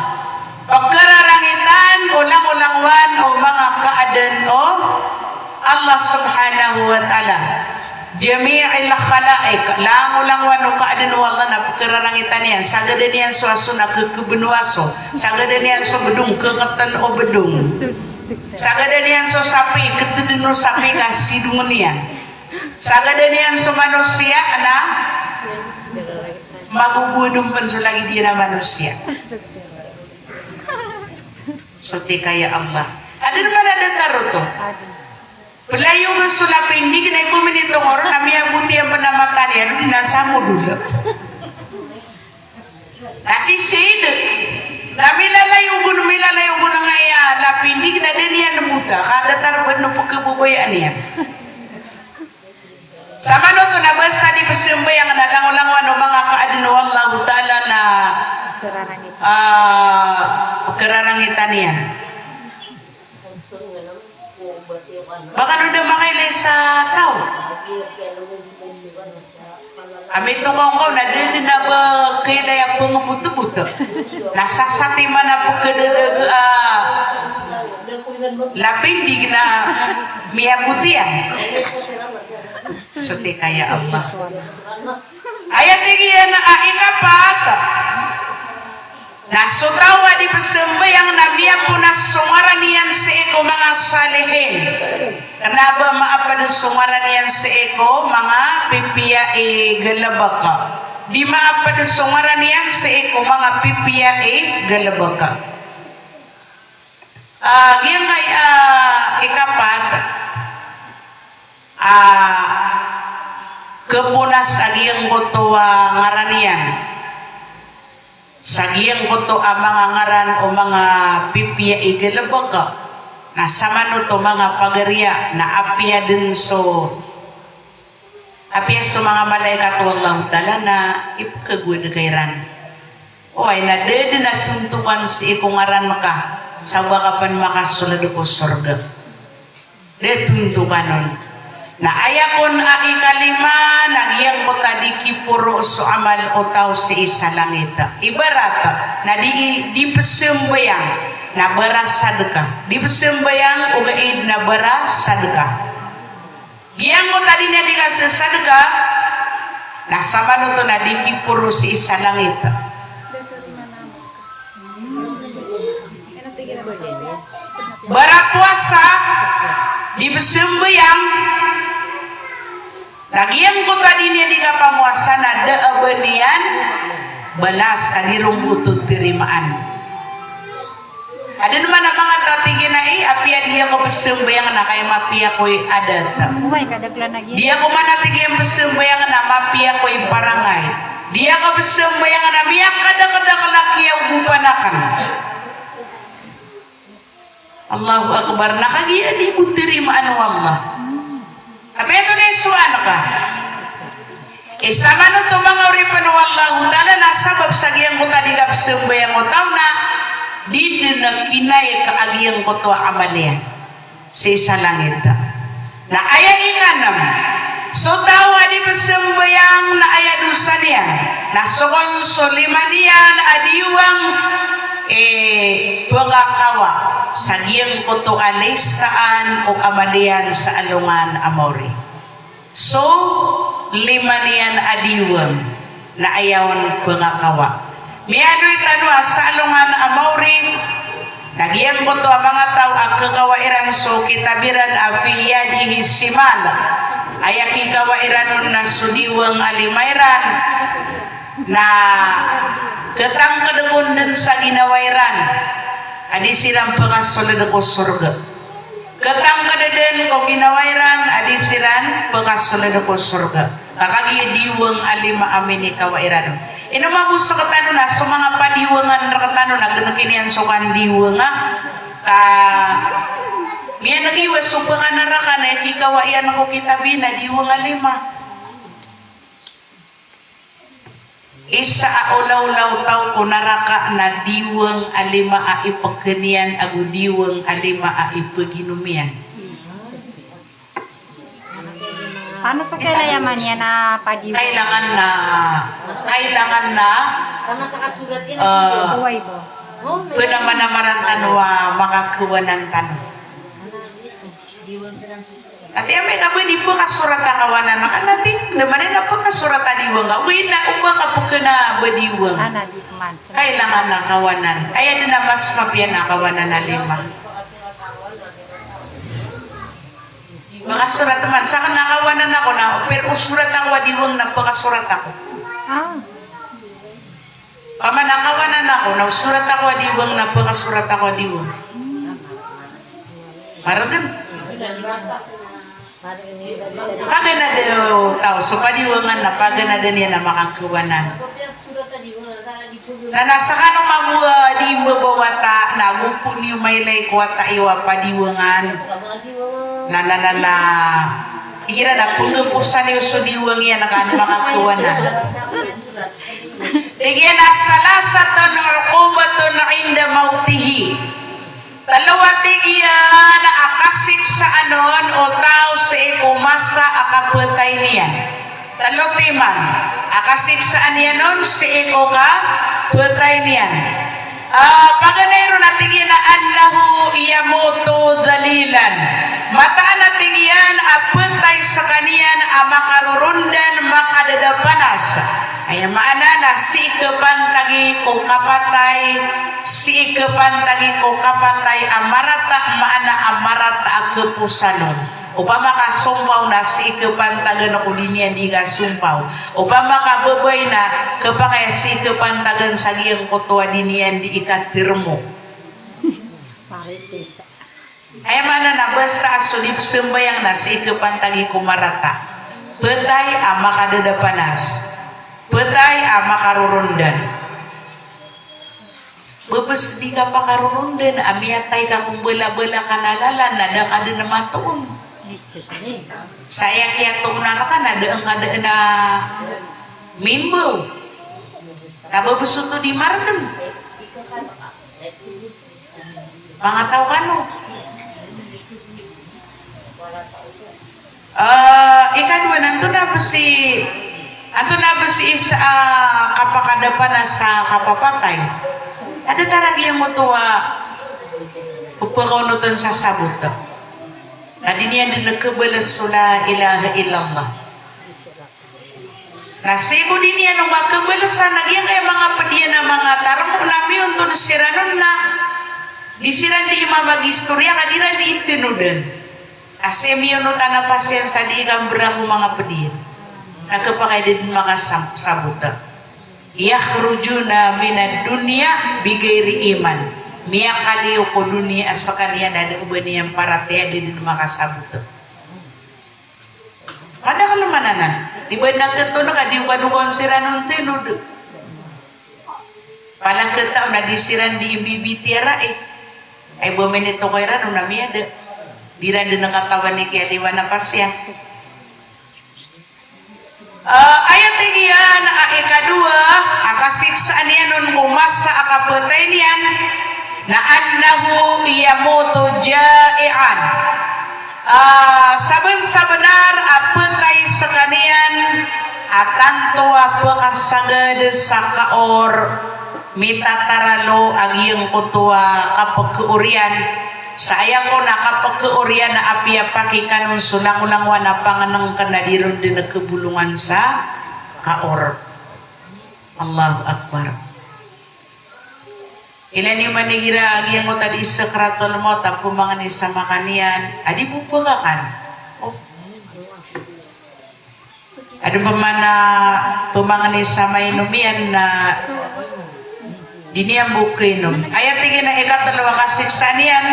pagkararangitan ulang-ulangwan o mga kaadan o Allah subhanahu wa ta'ala jami'il khalaik lang-ulangwan o kaadan o Allah na pagkararangitan yan sagadan yan suaso na kekebenuaso sagadan yan so bedung kekatan o bedung sagadan yan so sapi keteden o sapi kasidungan yan sagadan yan so manusia na magugudumpan so lagi dia na manusia suti kaya Allah ada naman ada taro to pelayo ng sulapin, hindi ka na ikuminitong oras, kami ang buti ang panamatan yan, hindi nasa mo dula. Kasi said, milalayo ko na nga lapin, hindi ka na din yan namuta, kada tarabad na pagkabubayaan yan. Sama no to, nabasta di pasambay ang nalang-ulang mga kaadun wallahu ta'ala na pagkararangitan yan. Baka udah makailay sa tao. Amit no kong na din na ba kailay ang pangabuto-buto. Nasasati man na po kadalaga lapindig na miyabutian. Suti kaya Allah. Ayat tinggi na ikapat. Nasutawa di pasembayang nabiya po na sungaranian sa eko mga salihin. Kanaba maapad sungaranian sa eko mga pipiya galabaka. Di maapad sungaranian sa eko mga pipiya galabaka. Yan kay ikapat kepunas agiyang botowa ngaranian. Sagiyang ko to ang mga ngaran o mga pipiya igalabaka na sama to mga pagariya na apya din so apya so mga malaikat wallahu ta'ala na ipakagwid kairan o ay na dede na tuntukan si ikungaran ka sa wakapan makasulad ko surga de tuntukan nun Na ayakon a ikalima nagyang ko tadi kipuro so amal utaw si isa langit. Ibarat na di pesembayang na beras sadekah. Di pesembayang ugaid na beras sadekah. Giyang ko tadi na dikasih sadekah na sama to na di kipuro si isa langit. Berapuasa di pesembayang Lagian ko tadi niya di kapamuasa na daabanian balas kadirong butut tirimaan. Ada naman ang mga tatigin na apia dia ko pesembayang na kay mapia ko'y adat. Dia ko manatigin pesembayang na mapia ko'y barangay. Dia ko pesembayang na miyak kada-kada kalaki ang bupanakan. Allahu Akbar. Nakagiya di ko tirimaan wallah. Apa itu deh suano ka? Sama no to mga uripan wallahu ta'ala na sabab sa giyang ko tadi ka sembayang ko tao na di na kinay ka agiyang ko to amalian sa isa langit. Na aya inganam so tao adi pesembayang na aya dusa niya na sokon solimanian adiwang pagakawa sa giyang ko to alistaan o amalian sa alungan amori. So, lima niyan adiwang na ayawan pangakawa. Miyado'y tanwa sa alungan amori, nagyan ko to ang mga tao ang kakawairan so kitabiran afiya di hisimal. Ayak ikawairan na sudiwang alimayran na ketang kadekon din sa ginawairan. Adi silang pengasolid ko surga. Ketang kadeden ko ginawairan adi siran pengasolid ko surga. Kakagi diwang alima amin ikawairan. Ino mabus sa katano na so mga padiwangan na katano na ganakinian so kan diwang ka miya nagiwas so panganaraka na ikawaian ako kitabi na diwang alima. Isa aulaw-law tao ko naraka na diwang alima a ipagkanian agu diwang alima a ipaginumian. Paano sa kailayaman niya na padiwan? Kailangan na Karena sa kasulat yan. Buhay po. pinamanamaran tanwa makakuha ng tanwa. Diwan silang susulat. Ati ame na ba di po kasurata kawanan nakalating naman na po kasurata diwang ka. Uy na upa ka po ka na badiwang. Ana, di man. Kailangan na kawanan. Ayan na mas mapyan na kawanan na lima. Makasurat man. Saka nakawanan ako na pero usurat ako diwang na pagkasurat ako. Ah, Pamanakawanan ako na usurat ako diwang na pagkasurat ako diwang. Maragan. Pagay na daw tao. So padiwangan na pagay na din yan na makakuwanan. Na nasa kanong mabuha di mabawata na gupo niyo may lay kuwata iwa padiwangan na ikira na punggupusan niyo so diwang yan na kano makakuwanan. Tigyan na salasatan uqubatun inda mautihi. Dalawa tigyan na akasik sa anon o tao sa ikumasa akapatay niya. Talutiman, akasik sa aniyanon sa ikuka patay niya. Paganayro na tigyan na anlahu iyamuto dalilan. Mataan na tigyan at patay sa kaniyan makarurundan makadadapanas. Ay maana na si ikapantagi ko kapatay, si ikapantagi ko kapatay amarata maana amarata akapusanon. Upama ka sumpaw na si ikapantagan ako din yan di ka sumpaw. Upama ka babay na kapakaya si ikapantagan sa giyang kutuwa din yan di ikatirmo. paritis. Ay mana na basta sulip sembayang na si ikapantagi ko marata. Petay makadadapanas. Petay makarurundan. Bebes di ka pakarurundan, amiatay ka kung bela-bela kanalalan, nada ka din naman tuon. Saya kaya tuon na ka, nada ang kada na mimbo. Kababes ito di marken. Mga tao ka no. Ikadua nanto na ba si isa kapakadapan na sa kapapatay. Ada taragi yang mutua upakaunutan sa sabut. Na diniyan din nagkabalas sula ilaha illallah. Na sebo diniyan nung makabalasan nagyan kay mga padiyan na mga tarong ulami untuk siranon na disiran di magistorya kadiran di itinudan. Asemi no tanah pasien sa di gambra ko mga padiyan. Nagkapakay din mga sabuta. Yakhrujuna minad dunya bigairi iman. Miya kaliyo ko dunia asa kaniya na ubaniyang paratea din mga sabuta. Kada kalumananan. Di ba nagkatunog ka di ba nukon siranon tinud. Palang ketaw na disiran di ibibitira ay bumenito kay rano na miyada. Dira din nakatawan ni Kialiwa na pasya. Ayat tigian ikadua akasiksaan yan nun kumasa akapatay niyan na annahu yamutu jai'an. Saben-sabenar apatay sa kanian atantua pakasagad sa kaor mitataralo agiyang kutua kapagkuurian. Sayang ko na kapag keurian na api pakikan sunang-ulang wana panganang kanadiron din nagkebulungan sa kaor. Allahu Akbar. Ilan yung manigira agi mo tadi sakratul mo tapo mga ni sa makanian. Adi mo pagakan. Oh. Ado pa man na pumangani sa mainumian na dini ang bukinom. Ayat tingin na ikatalawa kasiksan yan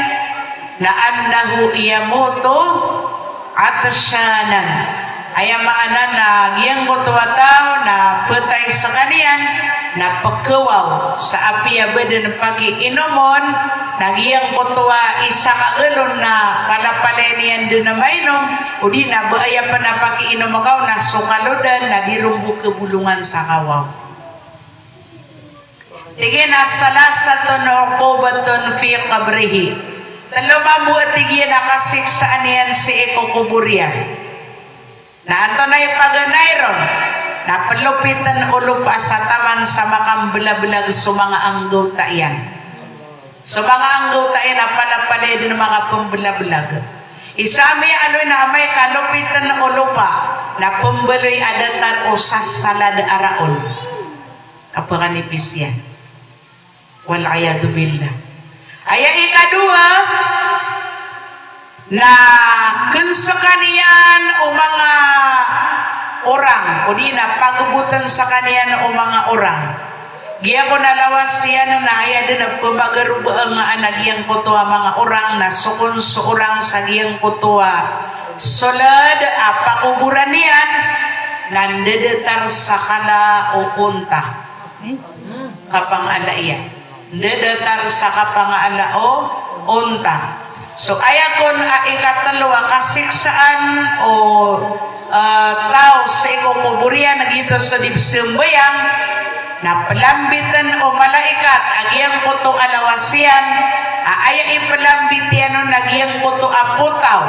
na annahu iyamuto atasyanan ayamaanan na giyang kutuwataw na petay sa kanian na pagkawaw sa api abadan pagi inomon na giyang kutuwa isa kagalon na palapalenian din na mainom o di na baaya pa na pagi inom akaw na sukalodan na dirumbu kebulungan sa kawaw. Tigin asalasatun uqubatun fi qabrihi. Taloma mo at tigin nakasiksaan yan si ikukuburian. Na ato na ipaganayron na palupitan ulupa sa taman sa makamblabulag sa mga anggota yan. Sa mga anggota yan na palapalay din mga pamblabulag. Isami aloy na may kalupitan ulupa na pambaloy adatar o sasalad araol. Kapakanipis yan. Walayadu billah. Ayat ikadua na kensakanian o mga orang o di na pagubutan sa kanian o mga orang. Giya ko nalawas siya na ayat din na pumagaruba nga anagiyang kutuwa mga orang na sukun sa orang sa giyang kutuwa. Solad pakuburan niyan nandedetar sa kala o unta. Kapang alaiya. Dedatar sa kapangaala o unta. So ayakon ikatalawa kasiksaan o tao sa ikukuburian nagito sa dibsimbayang na palambitan o malaikat agiyang kuto alawasian aya ipalambit yan o nagyang kuto aputaw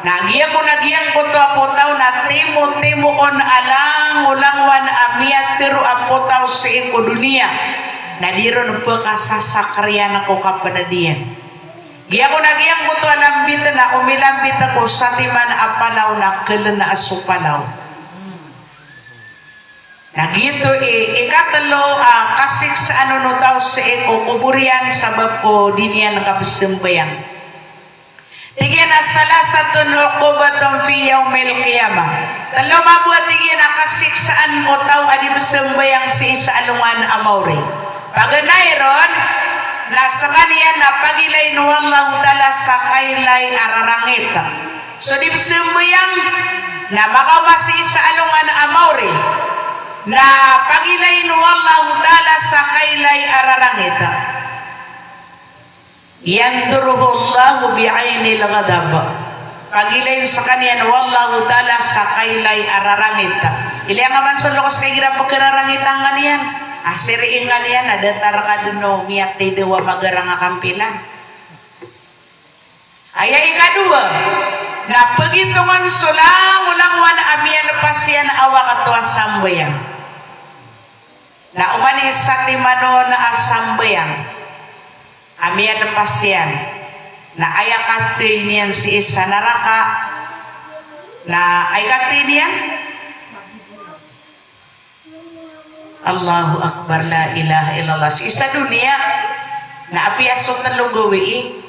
nagyang ko nagyang kuto aputaw na timo on alang ulangwan amiyat tiru aputaw sa ikudunia na diron pagkasasakriyan ako kapanadiyan. Giya ko nagyang buto alambit na umilambit ako sa timan apalaw na kailan na asupalaw. Nagito ikatalo kasiksaan no tao sa ikukuburian sabab ko diniyan nakapasimbayang. Tigyan na salasatun uqubatun fi yaumil qiyamah. Talo mabuhat tigyan na kasiksaan o tao adibusimbayang si isa alungan amawri. Paganayron na sa kaniya na pagilay nuwallahu ta'ala sa kailay ararangit. So di simbayang na makawasi sa alungan amawri na pagilay nuwallahu ta'ala sa kailay ararangit. Yanduruhu Allahu bi'ainil ghadab. Pagilay sa kaniya nuwallahu ta'ala sa kailay ararangit. Ilang naman sa lokos kay gira pagkararangit ang kaniyan. Asiriin nga niya na datar ka dun no miyak tay dewa magarang kampilan. Aya ikadua na pagitungan sulang ulang wana amiya lepas yan awa katua sambayang na umani sa timano na asambayang amiya lepas yan na ayakati niyan si isa naraka na ayakati niyan Allahu Akbar la ilaha illallah si isa dunia na api asot na lugawi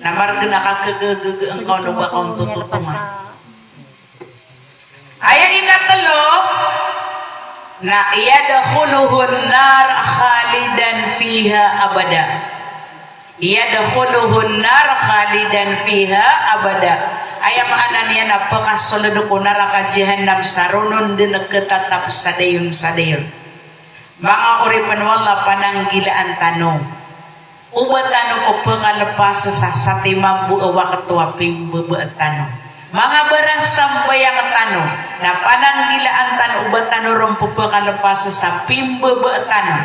na marga nakakagagag ang kauno ba kong tututungan ayang ikatalo na iyadakhuluhun nar khalidan fiha abada iyadakhuluhun nar khalidan fiha abada ayam anan niya na pakasulod ko naraka jahannam sarunun din nagkatatap sa dayon mga uripan wala pananggilaan tanong ubat tanong ko pangalapas sa satimang buawa katua pimbubuat tanong mga barang sambayang tanong na pananggilaan tanong ubat tanong rumpu pangalapas sa pimbubuat tanong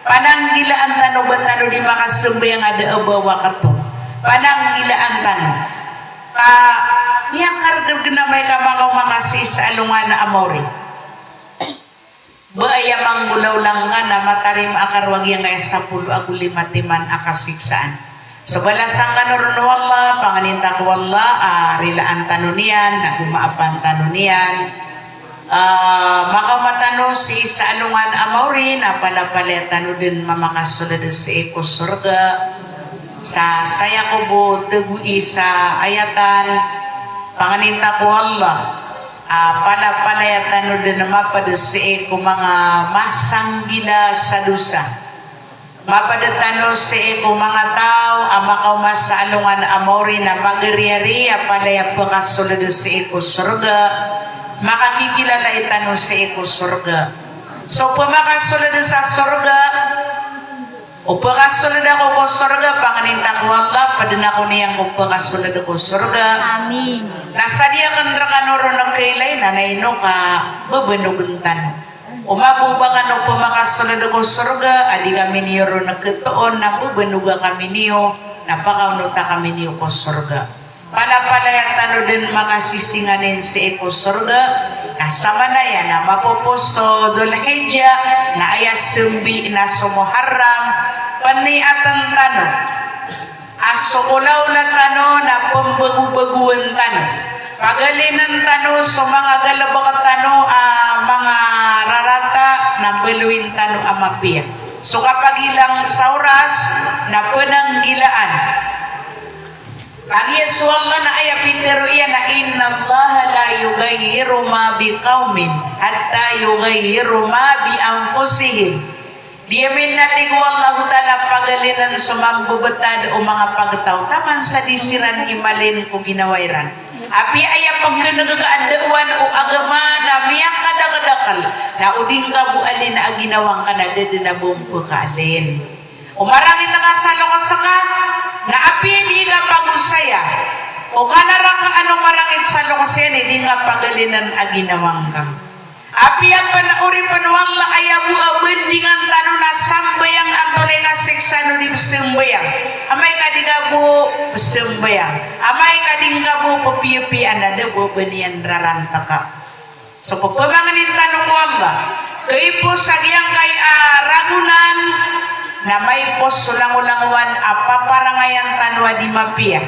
pananggilaan tanong ubat tanong di makasambayang ada abawa katua pananggilaan tanong niyang kargar ginamay ka mga makasih sa alungan na amori Baaya manggulaw lang nga na matarim akarwag yang kaya 10 aku 5 timan akasiksaan. Sebalasang kanurun wala, panganintak wala, rilaan tanunian, nagumaapan tanunian. Maka matano si sa alungan amaurin, apalapaletan din mamakasulad sa eko surga. Sa saya ko bu tegui sa ayatan, panganintak wala. Pala-palayatan din na mapadasiin ko mga masanggila sa dusa. Mapadatano sa ko mga tao, amakaw masalungan amori na magariari, apalaya pakasulad sa ko surga. Makakikilala itano sa ko surga. So, pamakasulad sa surga, o pakasulad ako ko surga, panganintak wala, padin ako niyang kung pakasulad ako surga. Amin. Nasa dia kan rakanoro ng kailay na naino ka babanuguntan. Umabuba ka no pumakasunod ako surga, adi kami niyo ro nagkatoon na babanuga kami niyo, napakaunuta kami niyo ko surga. Pala-palayat ano din makasisinganin si eko surga, nasama na yan na mapoposo dulhidya, na ayas sumbi na sumuharram, paniatan tanong. Asukulaw na tano na pambagu-baguan tano. Pagalinan tano sa mga galabak tano mga rarata na baluin tano amapia. So kapag ilang sauras na pananggilaan. Ang Yesu Allah na ayapitero iya na inna Allah la yugayiru ma biqaumin hatta yugayiru ma bi anfusihim. Diyamin natin ko Allah ta'ala pagalinan sa mambubutad o mga pagtaw. Taman sa disiran imalin ko ginawairan. Api ay pagkanagagaandawan o agama na miyang kadakadakal na uding ka bualin na ginawang ka na dadinabong ko kaalin. Umarangin na kasalo ka sa ka na api hindi nga pagusaya. O kanarang ka anong marangit sa lokasyan hindi nga pagalinan a ginawang ka. Api ang panauri panwala ayabu abendingan tanu na sambayang atole nga seksano di sembayang. Amay kadingabu sembayang. Amay kadingabu papiupian na debo benian rarantaka. So papamanganin tanu ko Allah. Kaipo sagyang kay ragunan na may pos sulang-ulangwan paparangayan tanwa di mapia.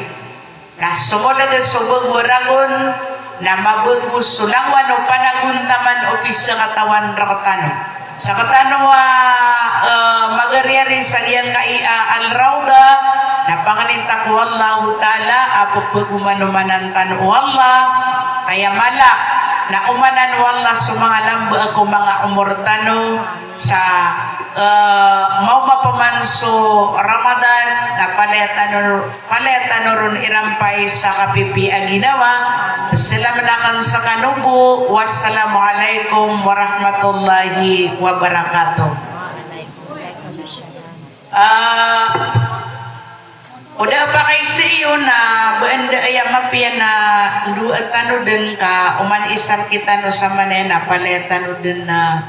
Na sumula de subag waragon na mabagus sulangwan o panaguntaman o pisa katawan rakatano. Sa katano magariari sa iyang kai al-rawda na pangalintak wallahu ta'ala apagpagumanumanan tanu Allah kaya mala na umanan wallah sa mga lamba ako mga umurtano sa mau mapamanso Ramadan na paletan ron irampay sa kapipi ang ginawa. Salamat sa kanubo. Wassalamualaikum warahmatullahi wabarakatuh. Udah pa kay sa iyo na buenda ay mapian na duatano din ka uman isang kita no sa manena paletano din na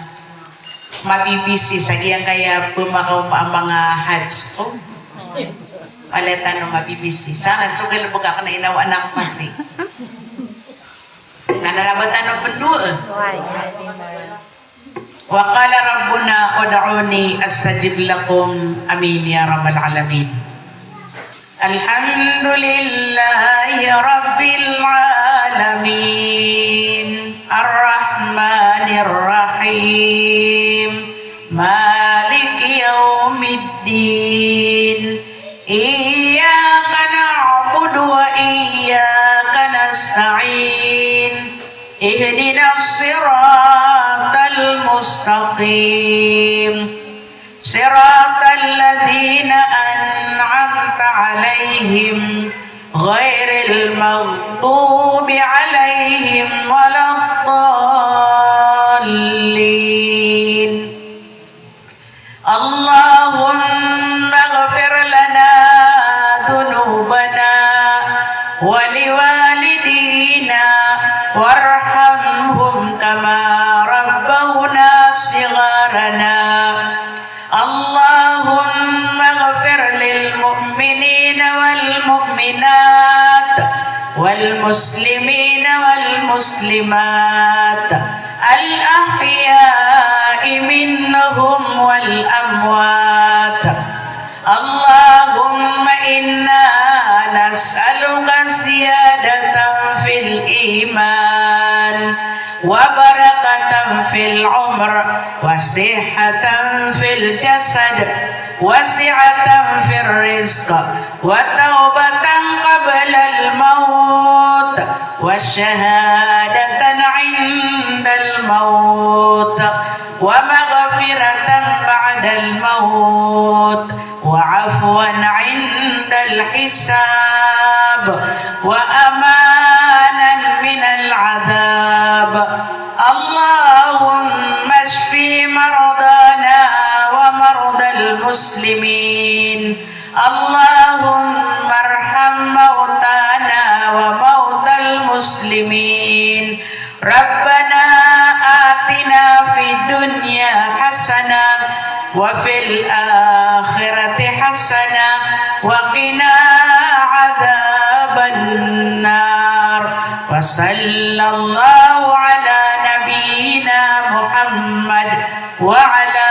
mabibisi sa giyang kaya pumakaw ang mga hajj. Palitan ng mabibisi. Sana sugal mo ka na inawa ng masi. Nanarabatan ng pendua. Why? Wa qala rabbuna ud'uni astajib lakum. Amin ya rabbal alamin. Alhamdulillahi rabbil alamin. Ar-Rahmanir Rahim. Maliki yaumiddin. Iyyaka na'budu wa iyyaka nasta'in. Ihdinas siratal mustaqim. Siratal ladzina an'amta 'alaihim ghairil maghdubi 'alaihim waladdallin. Allahumma ighfir lana dhunubana wa liwalidina warhamhum kama rabbawna sigharana. Allahumma ighfir lil mu'minina wal mu'minat wal muslimina wal muslimat al ahya'i minhum wal amwat. Allahumma inna nas'aluka ziyadatan fil iman wa barakatan fil umr wa sihhatan fil jasad wa si'atan fil rizq wa taubatan qabla al maut wa syahadatan 'inda al maut wa maghfiratan ba'da al maut wa 'afwan 'inda al hisab wa amanan min al 'adab. Allahumma ashfi maradana wa maradal muslimin. Allahumma arham mautana wa mautal muslimin. Rabbana atina fid dunya hasanah wa fil akhirati hasanah wa qina adzaban nar. Wa sallallahu ala nabiyyina Muhammad wa ala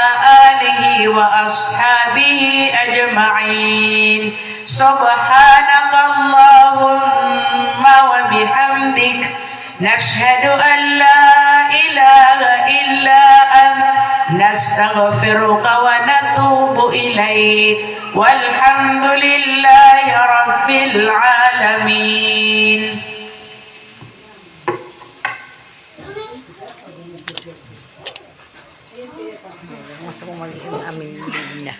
alihi wa ashabihi ajma'in. Subhanakallahumma wa bihamdik nashhadu an la ilaha illa anta nastaghfiruka wa natubu ilaik. Walhamdulillahi rabbil alamin. Masuk ko mag-amin na.